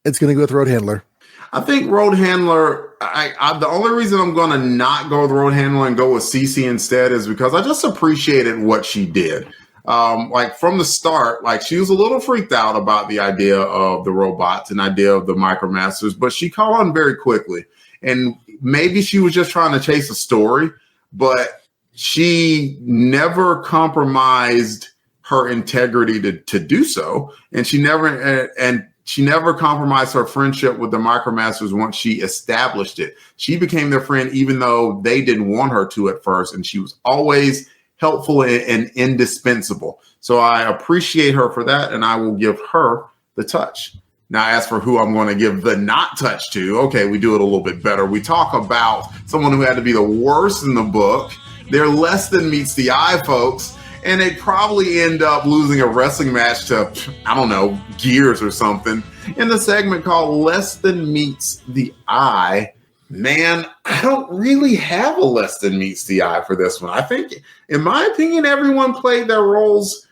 to go with Road Handler. I think Road Handler, the only reason I'm going to not go with Road Handler and go with Cece instead is because I just appreciated what she did. Like from the start, like she was a little freaked out about the idea of the robots and idea of the MicroMasters, but she caught on very quickly. And maybe she was just trying to chase a story, but she never compromised her integrity to do so. And she never compromised her friendship with the MicroMasters once she established it. She became their friend even though they didn't want her to at first, and she was always helpful and indispensable. So I appreciate her for that, and I will give her the touch. Now, as for who I'm going to give the not touch to, okay, we do it a little bit better. We talk about someone who had to be the worst in the book. They're less than meets the eye, folks, and they'd probably end up losing a wrestling match to, I don't know, Gears or something, in the segment called Less Than Meets the Eye. Man, I don't really have a less than meets the eye for this one. I think, in my opinion, everyone played their roles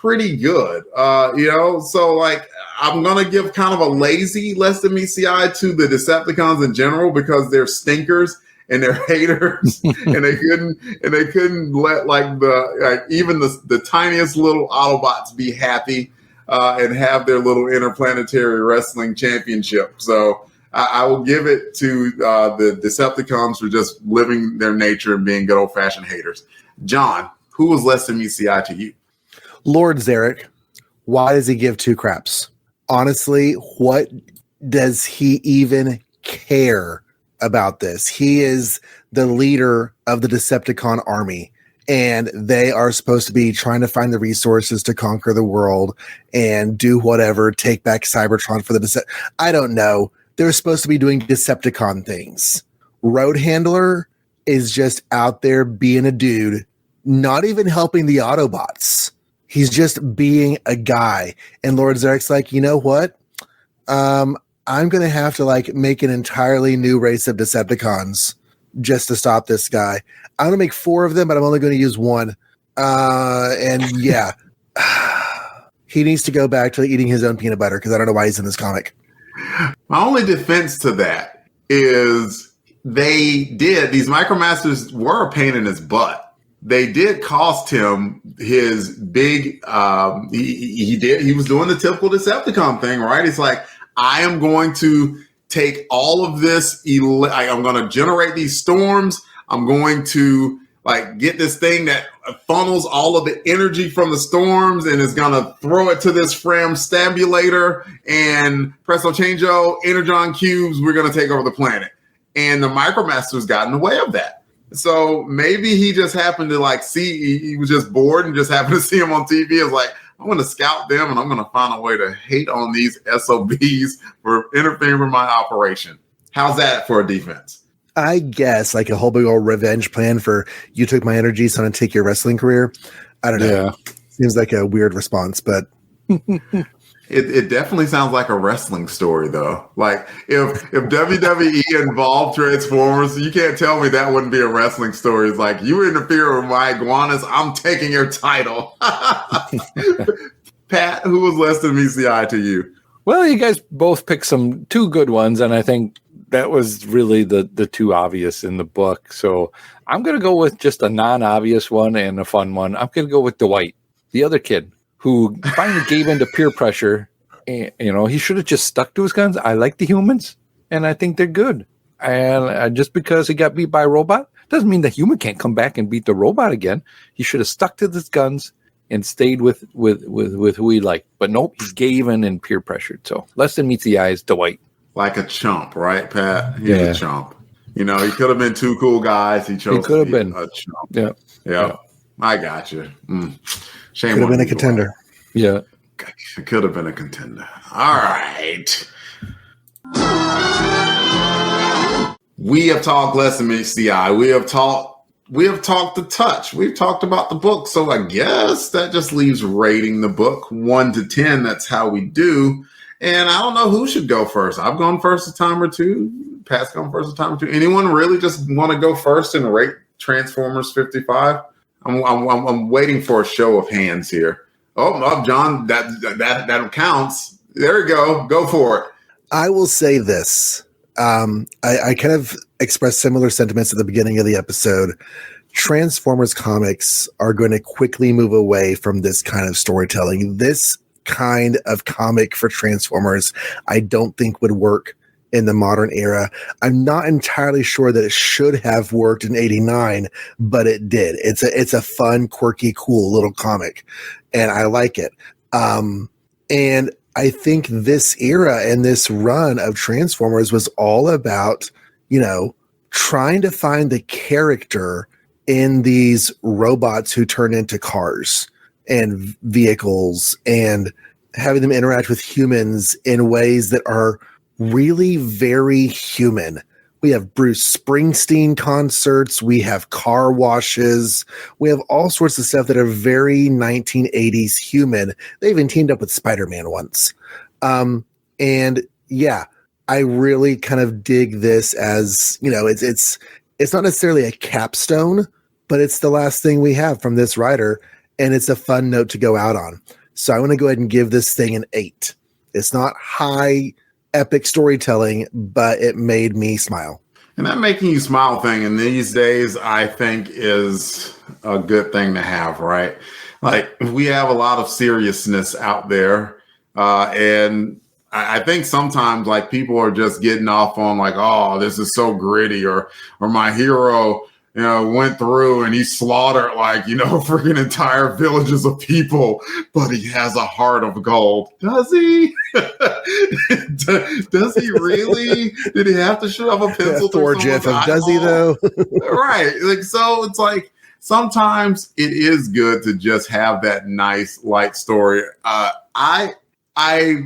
pretty good. So like I'm gonna give kind of a lazy less than meets the eye to the Decepticons in general because they're stinkers and they're haters, and they couldn't let even the tiniest little Autobots be happy and have their little interplanetary wrestling championship. So I will give it to the Decepticons for just living their nature and being good old-fashioned haters. John, who was less than meets the eye to you? Lord Zarek. Why does he give two craps? Honestly, what does he even care about this? He is the leader of the Decepticon army, and they are supposed to be trying to find the resources to conquer the world and do whatever, take back Cybertron for the I don't know. They're supposed to be doing Decepticon things. Road Handler is just out there being a dude, not even helping the Autobots. He's just being a guy. And Lord Zarek's like, you know what? I'm going to have to make an entirely new race of Decepticons just to stop this guy. I'm going to make 4 of them, but I'm only going to use 1. He needs to go back to eating his own peanut butter because I don't know why he's in this comic. My only defense to that is these MicroMasters were a pain in his butt. They did cost him his big, he was doing the typical Decepticon thing, right? It's like, I am going to take all of this, I'm going to generate these storms. I'm going to get this thing that funnels all of the energy from the storms and is going to throw it to this Fram stabulator and presto changeo, energon cubes, we're going to take over the planet. And the MicroMasters got in the way of that. So maybe he just happened to see, he was just bored and just happened to see him on TV. It was like, I'm going to scout them and I'm going to find a way to hate on these SOBs for interfering with my operation. How's that for a defense? I guess a whole big old revenge plan for you took my energy, so I'm going to take your wrestling career. I don't know. Yeah. Seems like a weird response, but it definitely sounds like a wrestling story, though. If WWE involved Transformers, you can't tell me that wouldn't be a wrestling story. It's like, you interfere with my iguanas, I'm taking your title. Pat, who was less than meets the eye to you? Well, you guys both picked two good ones, and I think that was really the two obvious in the book. So I'm going to go with just a non-obvious one and a fun one. I'm going to go with Dwight, the other kid who finally gave in to peer pressure. And, he should have just stuck to his guns. I like the humans, and I think they're good. And just because he got beat by a robot doesn't mean the human can't come back and beat the robot again. He should have stuck to his guns and stayed with who he liked. But nope, he gave in and peer pressured. So less than meets the eye is Dwight. Like a chump, right, Pat? He's a chump. He could have been 2 cool guys. He chose to be a chump. Yeah. I got you. Shame. Could have been a contender. Yeah. It could have been a contender. All right. We have talked less than meets the eye. We have talked we have talked the touch. We've talked about the book. So I guess that just leaves rating the book 1 to 10. That's how we do. And I don't know who should go first. I've gone first a time or two. Pat's gone first a time or two. Anyone really just want to go first and rate Transformers 55? I'm waiting for a show of hands here. Oh, John, that counts. There you go. Go for it. I will say this. I kind of expressed similar sentiments at the beginning of the episode. Transformers comics are going to quickly move away from this kind of storytelling. This kind of comic for Transformers, I don't think would work in the modern era. I'm not entirely sure that it should have worked in '89, but it did. It's a fun, quirky, cool little comic, and I like it. And I think this era and this run of Transformers was all about, trying to find the character in these robots who turn into cars and vehicles and having them interact with humans in ways that are really very human. We have Bruce Springsteen concerts. We have car washes. We have all sorts of stuff that are very 1980s human. They even teamed up with Spider-Man once. And yeah, I really kind of dig this as, it's not necessarily a capstone, but it's the last thing we have from this writer. And it's a fun note to go out on. So I want to go ahead and give this thing an 8. It's not high epic storytelling, but it made me smile. And that making you smile thing in these days, I think, is a good thing to have, right? Like, we have a lot of seriousness out there. And I think sometimes, like, people are just getting off on, like, oh, this is so gritty, or my hero, went through and he slaughtered, like, freaking entire villages of people, but he has a heart of gold. Does he? Does he really? Did he have to shove a pencil through someone's eyeball? Does he though? Right. Like, so it's like, sometimes it is good to just have that nice light story. I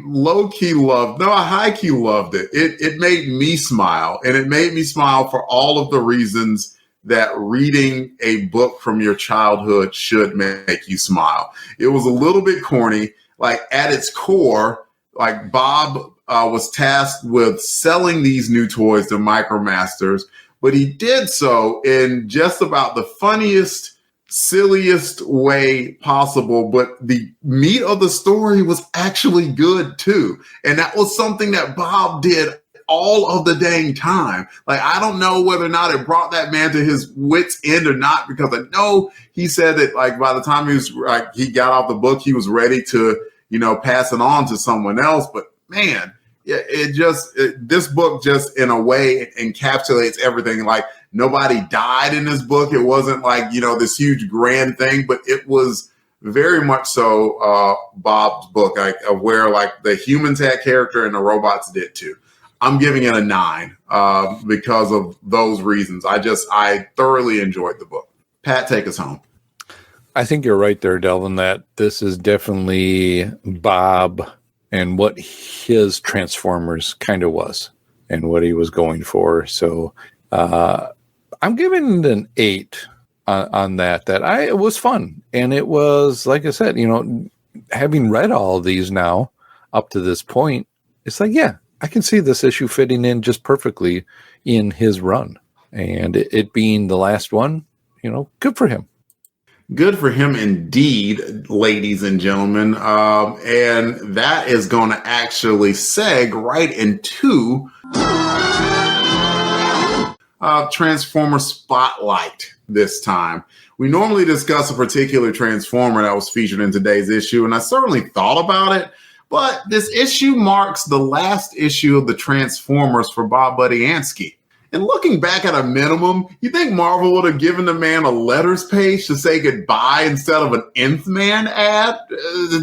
low-key loved, no, I high-key loved it. It made me smile, and it made me smile for all of the reasons that reading a book from your childhood should make you smile. It was a little bit corny. Like, at its core, like, Bob was tasked with selling these new toys to MicroMasters, but he did so in just about the funniest, silliest way possible. But the meat of the story was actually good too. And that was something that Bob did all of the dang time. Like, I don't know whether or not it brought that man to his wit's end or not, because I know he said that, like, by the time he got off the book, he was ready to, pass it on to someone else. But man, this book just in a way encapsulates everything. Like, nobody died in this book. It wasn't like, this huge grand thing, but it was very much so Bob's book, of where, like, the humans had character and the robots did too. I'm giving it a 9 because of those reasons. I thoroughly enjoyed the book. Pat, take us home. I think you're right there, Delvin, that this is definitely Bob and what his Transformers kind of was and what he was going for. So I'm giving it an 8 on that. It was fun. And it was, like I said, having read all of these now up to this point, it's like, yeah, I can see this issue fitting in just perfectly in his run. And it being the last one, good for him. Good for him indeed, ladies and gentlemen. And that is going to actually seg right into Transformer Spotlight this time. We normally discuss a particular Transformer that was featured in today's issue, and I certainly thought about it. But this issue marks the last issue of the Transformers for Bob Budiansky. And looking back at a minimum, you think Marvel would have given the man a letters page to say goodbye instead of an Nth Man ad?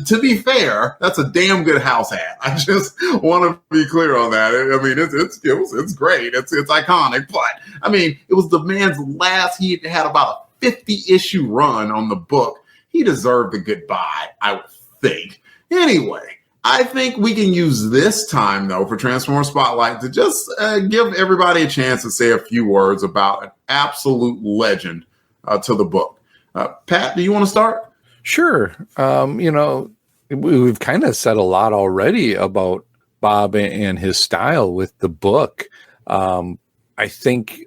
To be fair, that's a damn good house ad. I just want to be clear on that. I mean, it's great. It's iconic. But, I mean, it was the man's last. He had about a 50-issue run on the book. He deserved a goodbye, I would think. Anyway, I think we can use this time, though, for Transformer Spotlight to just give everybody a chance to say a few words about an absolute legend to the book. Pat, do you want to start? Sure. We've kind of said a lot already about Bob and his style with the book. I think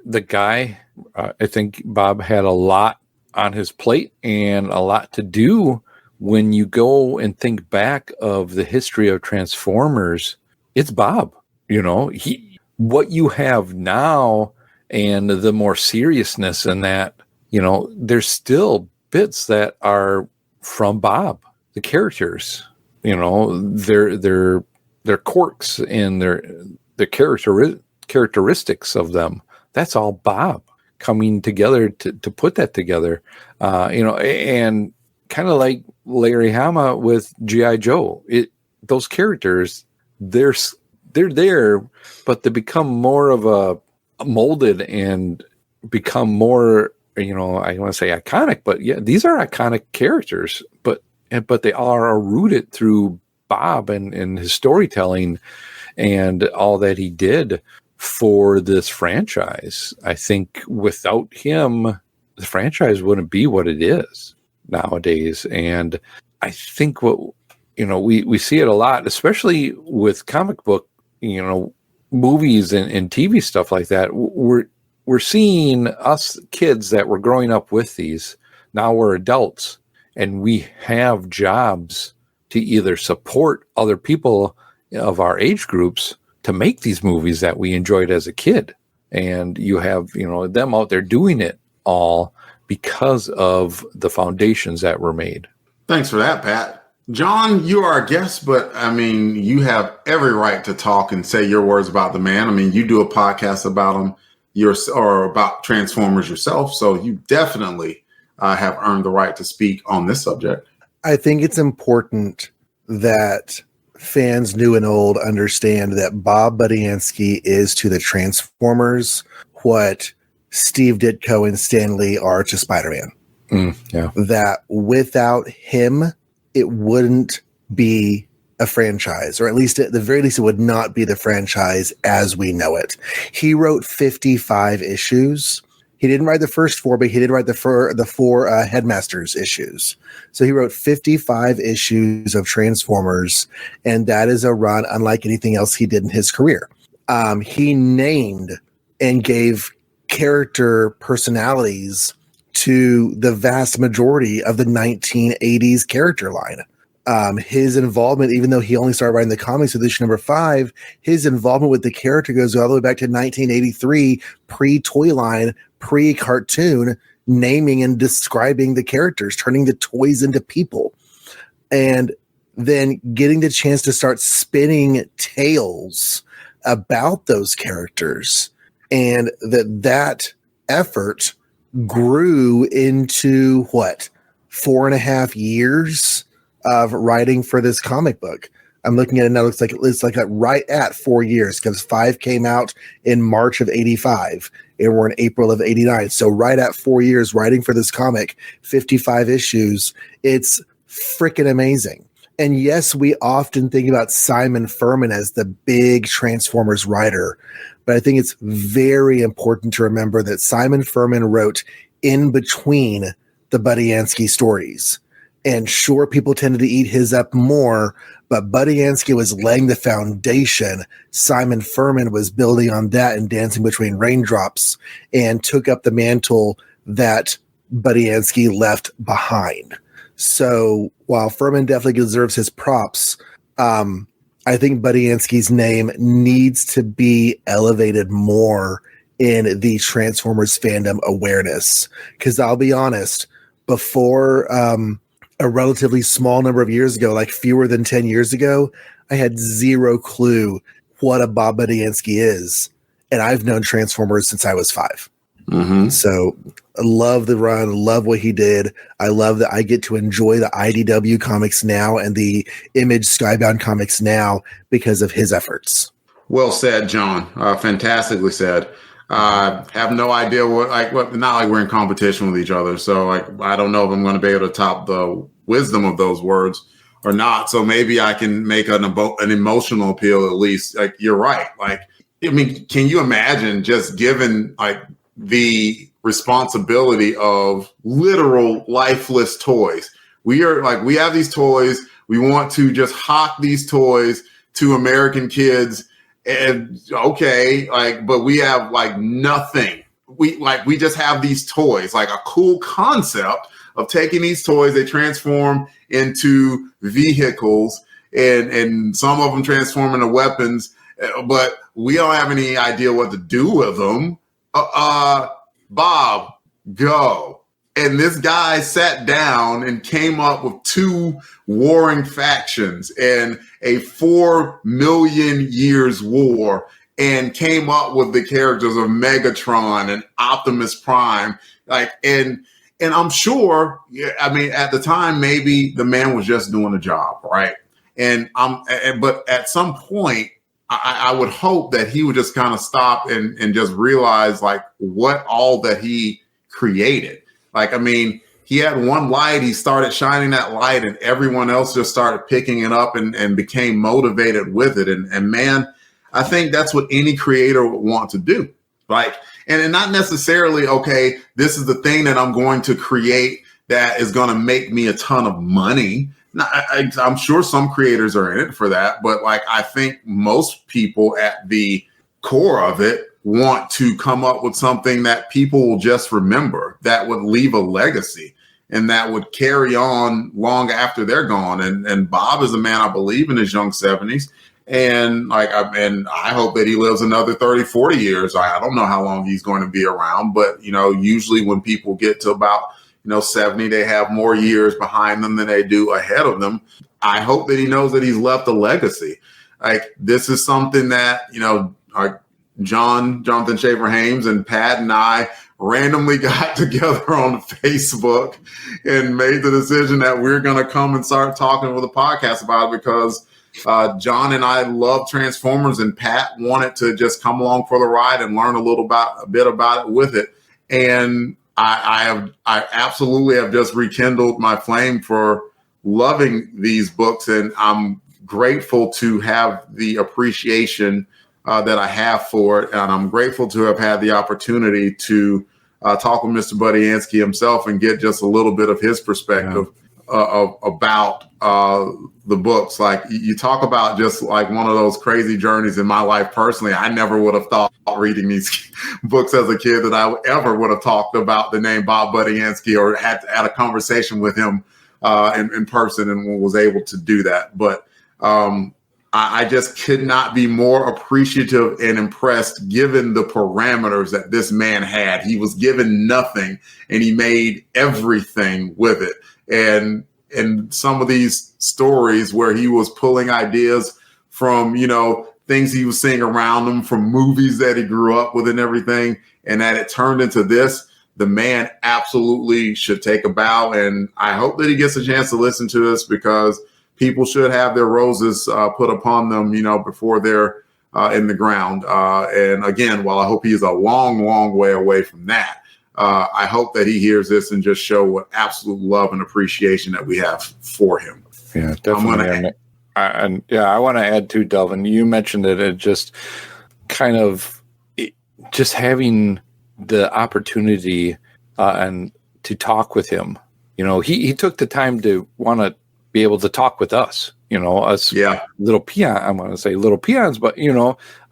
Bob had a lot on his plate and a lot to do. When you go and think back of the history of Transformers, it's Bob. What you have now and the more seriousness in that, there's still bits that are from Bob, the characters, their quirks and their characteristics of them. That's all Bob coming together to put that together, and kind of like Larry Hama with G.I. Joe. Those characters, they're there, but they become more of a molded and become more, I want to say iconic, but yeah, these are iconic characters, but they are rooted through Bob and his storytelling and all that he did for this franchise. I think without him, the franchise wouldn't be what it is nowadays. And I think we see it a lot, especially with comic book, movies and TV stuff like that. We're seeing us kids that were growing up with these. Now we're adults and we have jobs to either support other people of our age groups to make these movies that we enjoyed as a kid. And you have, them out there doing it all because of the foundations that were made. Thanks for that, Pat. Jon, you are a guest, but you have every right to talk and say your words about the man. You do a podcast about him or about Transformers yourself. So you definitely have earned the right to speak on this subject. I think it's important that fans new and old understand that Bob Budiansky is to the Transformers what Steve Ditko and Stan Lee are to Spider-Man. Yeah. That without him, it wouldn't be a franchise, or at least at the very least, it would not be the franchise as we know it. He wrote 55 issues. He didn't write the first 4, but he did write the 4 Headmasters issues. So he wrote 55 issues of Transformers, and that is a run unlike anything else he did in his career. He named and gave character personalities to the vast majority of the 1980s character line. His involvement, even though he only started writing the comics with issue number 5, his involvement with the character goes all the way back to 1983, pre-toy line, pre-cartoon, naming and describing the characters, turning the toys into people, and then getting the chance to start spinning tales about those characters. And that effort grew into 4.5 years of writing for this comic book. I'm looking at it now. It's like right at 4 years, because 5 came out in March of 85 and we're in April of 89. So right at 4 years writing for this comic, 55 issues. It's freaking amazing. And yes, we often think about Simon Furman as the big Transformers writer, but I think it's very important to remember that Simon Furman wrote in between the Budiansky stories. And sure, people tended to eat his up more, but Budiansky was laying the foundation. Simon Furman was building on that and dancing between raindrops, and took up the mantle that Budiansky left behind. So while Furman definitely deserves his props, I think Budiansky's name needs to be elevated more in the Transformers fandom awareness. Because I'll be honest, before a relatively small number of years ago, like fewer than 10 years ago, I had zero clue what a Bob Budiansky is. And I've known Transformers since I was 5. Mm-hmm. So I love the run, love what he did. I love that I get to enjoy the IDW comics now and the Image Skybound comics now because of his efforts. Well said, Jon. Fantastically said. Have no idea not like we're in competition with each other. So I don't know if I'm going to be able to top the wisdom of those words or not. So maybe I can make an emotional appeal at least. You're right. Can you imagine just given the responsibility of literal lifeless toys. We have these toys. We want to just hawk these toys to American kids. And okay, but we have nothing. We just have these toys, like a cool concept of taking these toys, they transform into vehicles, and some of them transform into weapons, but we don't have any idea what to do with them. Bob, go. And this guy sat down and came up with 2 warring factions and a 4 million years war, and came up with the characters of Megatron and Optimus Prime. And I'm sure, at the time, maybe the man was just doing a job, right? But at some point, I would hope that he would just kind of stop and just realize what all that he created. He had one light, he started shining that light, and everyone else just started picking it up and became motivated with it. And man, I think that's what any creator would want to do. And not necessarily, okay, this is the thing that I'm going to create that is going to make me a ton of money. Now, I'm sure some creators are in it for that, but I think most people at the core of it want to come up with something that people will just remember, that would leave a legacy, and that would carry on long after they're gone. And Bob is a man, I believe, in his young 70s. And I hope that he lives another 30, 40 years. I don't know how long he's going to be around, but usually when people get to about 70, they have more years behind them than they do ahead of them. I hope that he knows that he's left a legacy. This is something that Jonathan Schaefer Hames and Pat and I randomly got together on Facebook and made the decision that we're going to come and start talking with a podcast about it, because Jon and I love Transformers, and Pat wanted to just come along for the ride and learn a bit about it with it. And I absolutely have just rekindled my flame for loving these books, and I'm grateful to have the appreciation that I have for it, and I'm grateful to have had the opportunity to talk with Mr. Buddy Ansky himself and get just a little bit of his perspective about the books. You talk about just one of those crazy journeys in my life personally. I never would have thought reading these books as a kid that I ever would have talked about the name Bob Buddy Ansky or had a conversation with him in person, and was able to do that. But I just could not be more appreciative and impressed given the parameters that this man had. He was given nothing and he made everything with it. And some of these stories where he was pulling ideas from, things he was seeing around him, from movies that he grew up with and everything, and that it turned into this, the man absolutely should take a bow. And I hope that he gets a chance to listen to this, because people should have their roses put upon them, before they're in the ground. And again, while I hope he is a long, long way away from that, I hope that he hears this and just show what absolute love and appreciation that we have for him. Yeah, definitely. I want to add too, Delvin. You mentioned it just kind of just having the opportunity and to talk with him. He took the time to want to be able to talk with us. Us little peon. I want to say little peons, but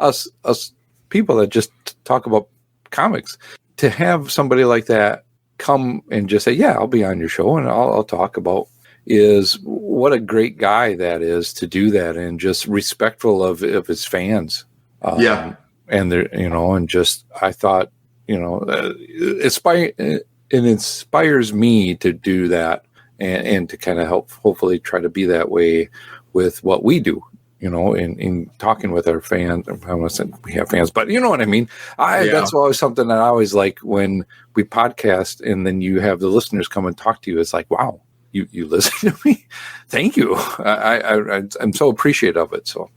us people that just talk about comics. To have somebody like that come and just say, "Yeah, I'll be on your show and I'll talk about," is what a great guy that is to do that, and just respectful of his fans. And they're, and just, I thought, it inspires me to do that and to kind of help, hopefully try to be that way with what we do. In talking with our fans. I want to say we have fans, but you know what I mean? That's always something that I always like when we podcast and then you have the listeners come and talk to you. It's like, wow, you listen to me. Thank you. I'm so appreciative of it. So,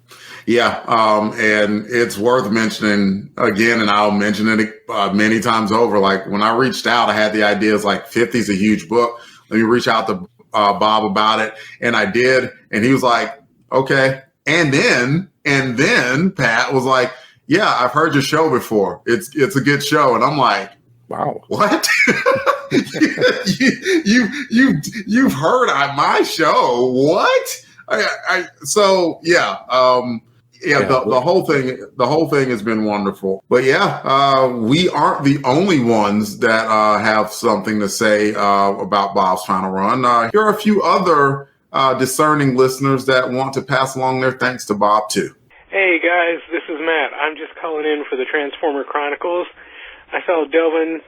and it's worth mentioning again, and I'll mention it many times over. When I reached out, I had the ideas 50 is a huge book. Let me reach out to Bob about it. And I did. And he was like, okay. And then Pat was like, "Yeah, I've heard your show before. It's a good show." And I'm like, Wow. What? You've heard my show. What? The whole thing has been wonderful. But we aren't the only ones that have something to say about Bob's final run. Here are a few other discerning listeners that want to pass along their thanks to Bob too. Hey guys, this is Matt. I'm just calling in for the Transformer Chronicles. I saw Delvin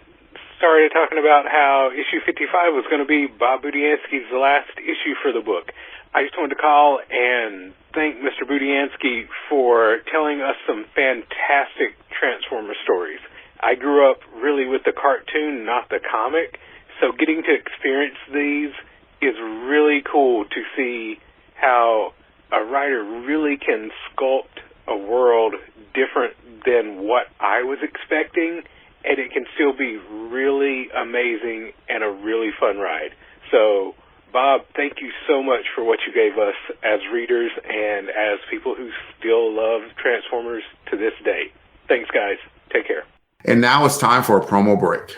started talking about how issue 55 was going to be Bob Budiansky's last issue for the book. I just wanted to call and thank Mr. Budiansky for telling us some fantastic Transformer stories. I grew up really with the cartoon, not the comic, so getting to experience these is really cool to see how a writer really can sculpt a world different than what I was expecting, and it can still be really amazing and a really fun ride. So, Bob, thank you so much for what you gave us as readers and as people who still love Transformers to this day. Thanks, guys. Take care. And now it's time for a promo break.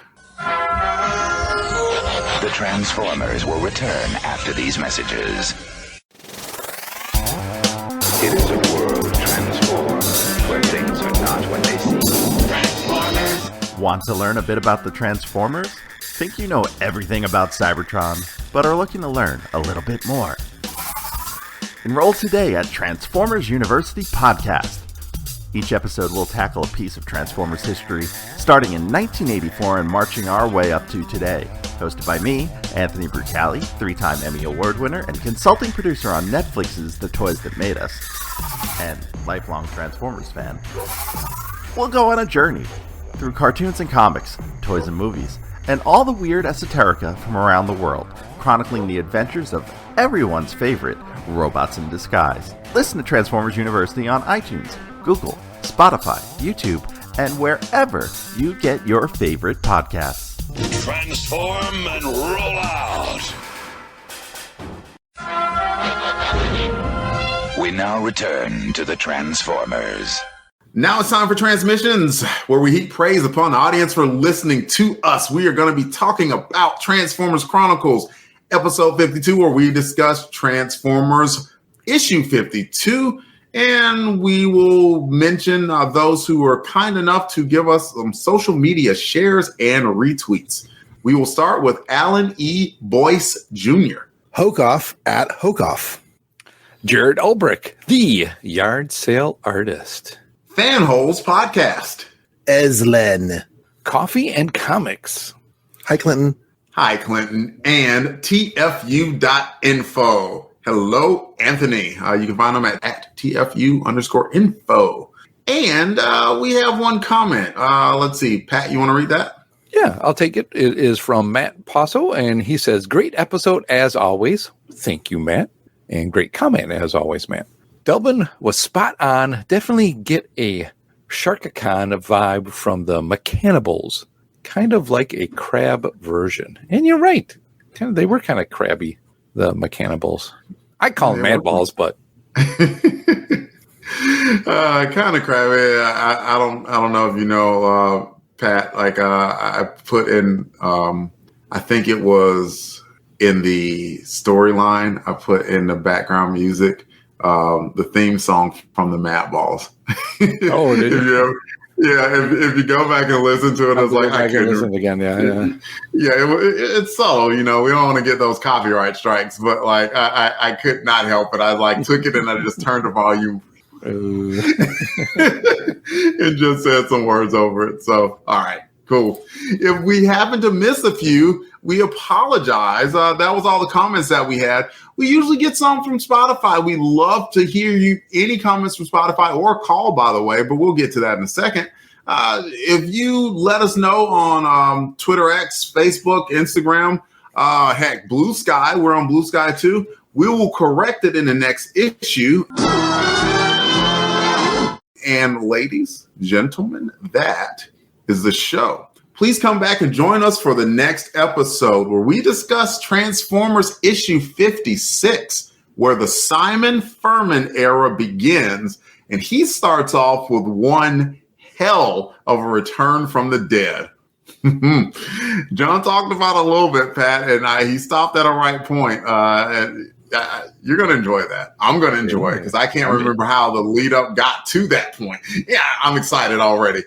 The Transformers will return after these messages. It is a world transformed, where things are not what they seem. Transformers! Want to learn a bit about the Transformers? Think you know everything about Cybertron, but are looking to learn a little bit more? Enroll today at Transformers University Podcast. Each episode will tackle a piece of Transformers history, starting in 1984 and marching our way up to today. Hosted by me, Anthony Brucali, 3-time Emmy Award winner and consulting producer on Netflix's The Toys That Made Us, and lifelong Transformers fan. We'll go on a journey through cartoons and comics, toys and movies, and all the weird esoterica from around the world, chronicling the adventures of everyone's favorite robots in disguise. Listen to Transformers University on iTunes, Google, Spotify, YouTube, and wherever you get your favorite podcasts. Transform and roll out! We now return to the Transformers. Now it's time for Transmissions, where we heap praise upon the audience for listening to us. We are going to be talking about Transformers Chronicles, episode 52, where we discuss Transformers issue 52. And we will mention those who are kind enough to give us some social media shares and retweets. We will start with Alan E. Boyce Jr. Hokoff at Hokoff. Jared Ulbrich, the yard sale artist. Fanholes Podcast. Eslen. Coffee and Comics. Hi, Clinton. Hi, Clinton. And TFU.info. Hello, Anthony. You can find them at TFU_info. And we have one comment. Let's see. Pat, you want to read that? Yeah, I'll take it. It is from Matt Passo, and he says, great episode as always. Thank you, Matt. And great comment as always, Matt. Delvin was spot on. Definitely get a Sharkicon vibe from the Mechanibals. Kind of like a crab version. And you're right. They were kind of crabby, the Mechanibals. I call them mad balls, but kind of crabby. I don't know if you know, Pat. Like I put in, I think it was in the storyline. I put in the background music, the theme song from the Mad Balls. Oh, did you? If you go back and listen to it, it's like I can listen again. Yeah. It's subtle. We don't want to get those copyright strikes, but like I could not help it. I like took it and I just turned the volume and just said some words over it. So, all right, cool. If we happen to miss a few, we apologize. That was all the comments that we had. We usually get some from Spotify. We love to hear you. Any comments from Spotify or call, by the way, but we'll get to that in a second. If you let us know on Twitter X, Facebook, Instagram, heck, Blue Sky. We're on Blue Sky too. We will correct it in the next issue. And ladies, gentlemen, that is the show. Please come back and join us for the next episode where we discuss Transformers issue 56, where the Simon Furman era begins, and he starts off with one hell of a return from the dead. John talked about it a little bit, Pat, and he stopped at a right point. You're going to enjoy that. I'm going to enjoy it because I can't remember how the lead up got to that point. Yeah, I'm excited already.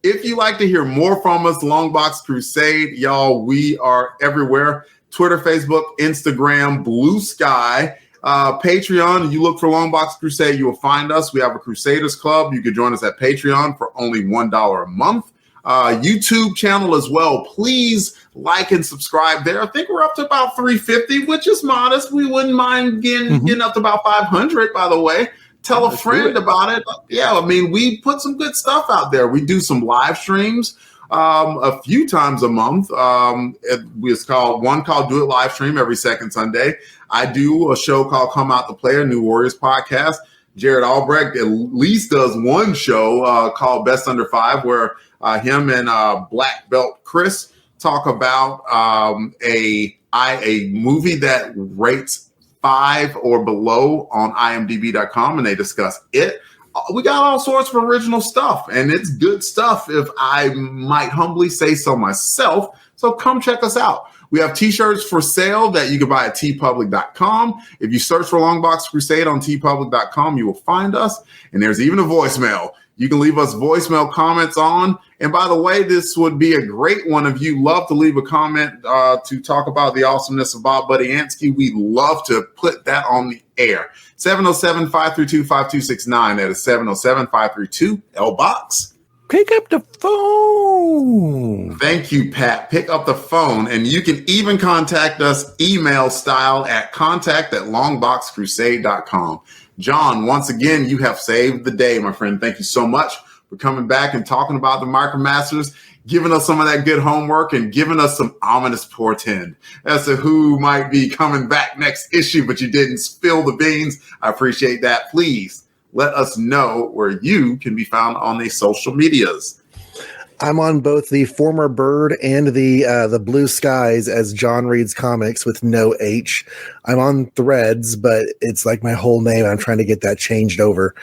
If you like to hear more from us, Longbox Crusade, y'all, we are everywhere. Twitter, Facebook, Instagram, Blue Sky, Patreon. You look for Longbox Crusade, you will find us. We have a Crusaders Club. You can join us at Patreon for only $1 a month. YouTube channel as well. Please like and subscribe there. I think we're up to about 350, which is modest. We wouldn't mind getting up to about 500, by the way. Tell a friend about it. Yeah, I mean, we put some good stuff out there. We do some live streams a few times a month. It's called Do It Live Stream every second Sunday. I do a show called Come Out the Player, New Warriors podcast. Jared Albrecht at least does one show called Best Under Five, where him and Black Belt Chris talk about a movie that rates 5 or below on imdb.com, and they discuss it. We got all sorts of original stuff, and it's good stuff, if I might humbly say so myself. So come check us out. We have t-shirts for sale that you can buy at tpublic.com. If you search for Longbox Crusade on tpublic.com, you will find us. And there's even a voicemail. You can leave us voicemail comments on. And by the way, this would be a great one if you love to leave a comment to talk about the awesomeness of Bob Budiansky. We'd love to put that on the air. 707-532-5269. That is 707-532-LBOX. Pick up the phone. Thank you, Pat. Pick up the phone, and you can even contact us email style at contact@longboxcrusade.com. John, once again, you have saved the day, my friend. Thank you so much for coming back and talking about the MicroMasters, giving us some of that good homework, and giving us some ominous portend as to who might be coming back next issue, but you didn't spill the beans. I appreciate that. Please let us know where you can be found on the social medias. I'm on both the former Bird and the Blue Skies as Jon Reads Comics with no H. I'm on Threads, but it's like my whole name. I'm trying to get that changed over.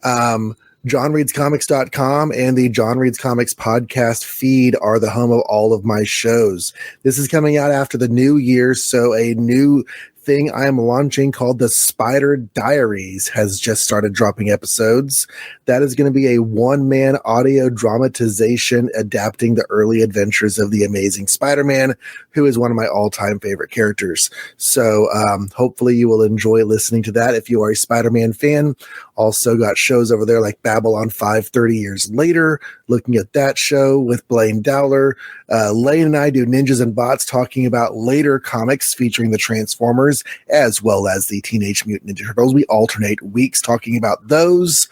JonReadsComics.com and the Jon Reads Comics podcast feed are the home of all of my shows. This is coming out after the new year, so a new thing I am launching called the Spider Diaries has just started dropping episodes. That is going to be a one-man audio dramatization adapting the early adventures of the Amazing Spider-Man, who is one of my all-time favorite characters. So hopefully you will enjoy listening to that if you are a Spider-Man fan. Also got shows over there like Babylon 5 30 Years Later, looking at that show with Blaine Dowler. Lane and I do Ninjas and Bots, talking about later comics featuring the Transformers as well as the Teenage Mutant Ninja Turtles. We alternate weeks talking about those.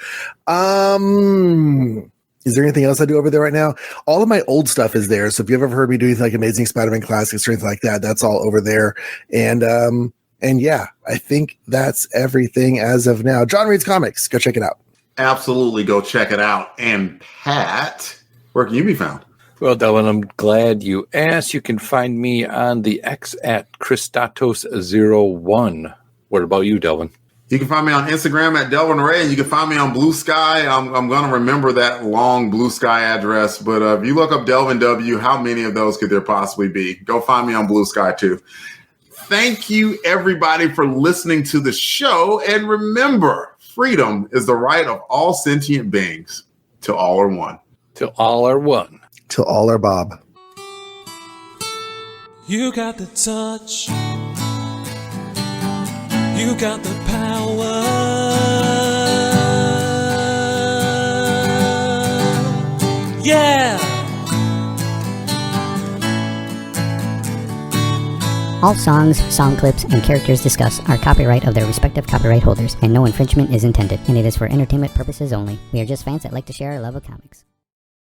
Is there anything else I do over there right now? All of my old stuff is there. So if you've ever heard me do anything like Amazing Spider-Man Classics or anything like that, that's all over there. And yeah, I think that's everything as of now. Jon Reads Comics. Go check it out. Absolutely. Go check it out. And Pat, where can you be found? Well, Delvin, I'm glad you asked. You can find me on the X at Christatos01. What about you, Delvin? You can find me on Instagram at Delvin Ray, and you can find me on Blue Sky. I'm going to remember that long Blue Sky address, but if you look up Delvin W, how many of those could there possibly be? Go find me on Blue Sky too. Thank you, everybody, for listening to the show. And remember, freedom is the right of all sentient beings. Till all are one. Till all are one. Till all are Bob. You got the touch. You got the power. Yeah. All songs, song clips, and characters discussed are copyright of their respective copyright holders, and no infringement is intended, and it is for entertainment purposes only. We are just fans that like to share our love of comics.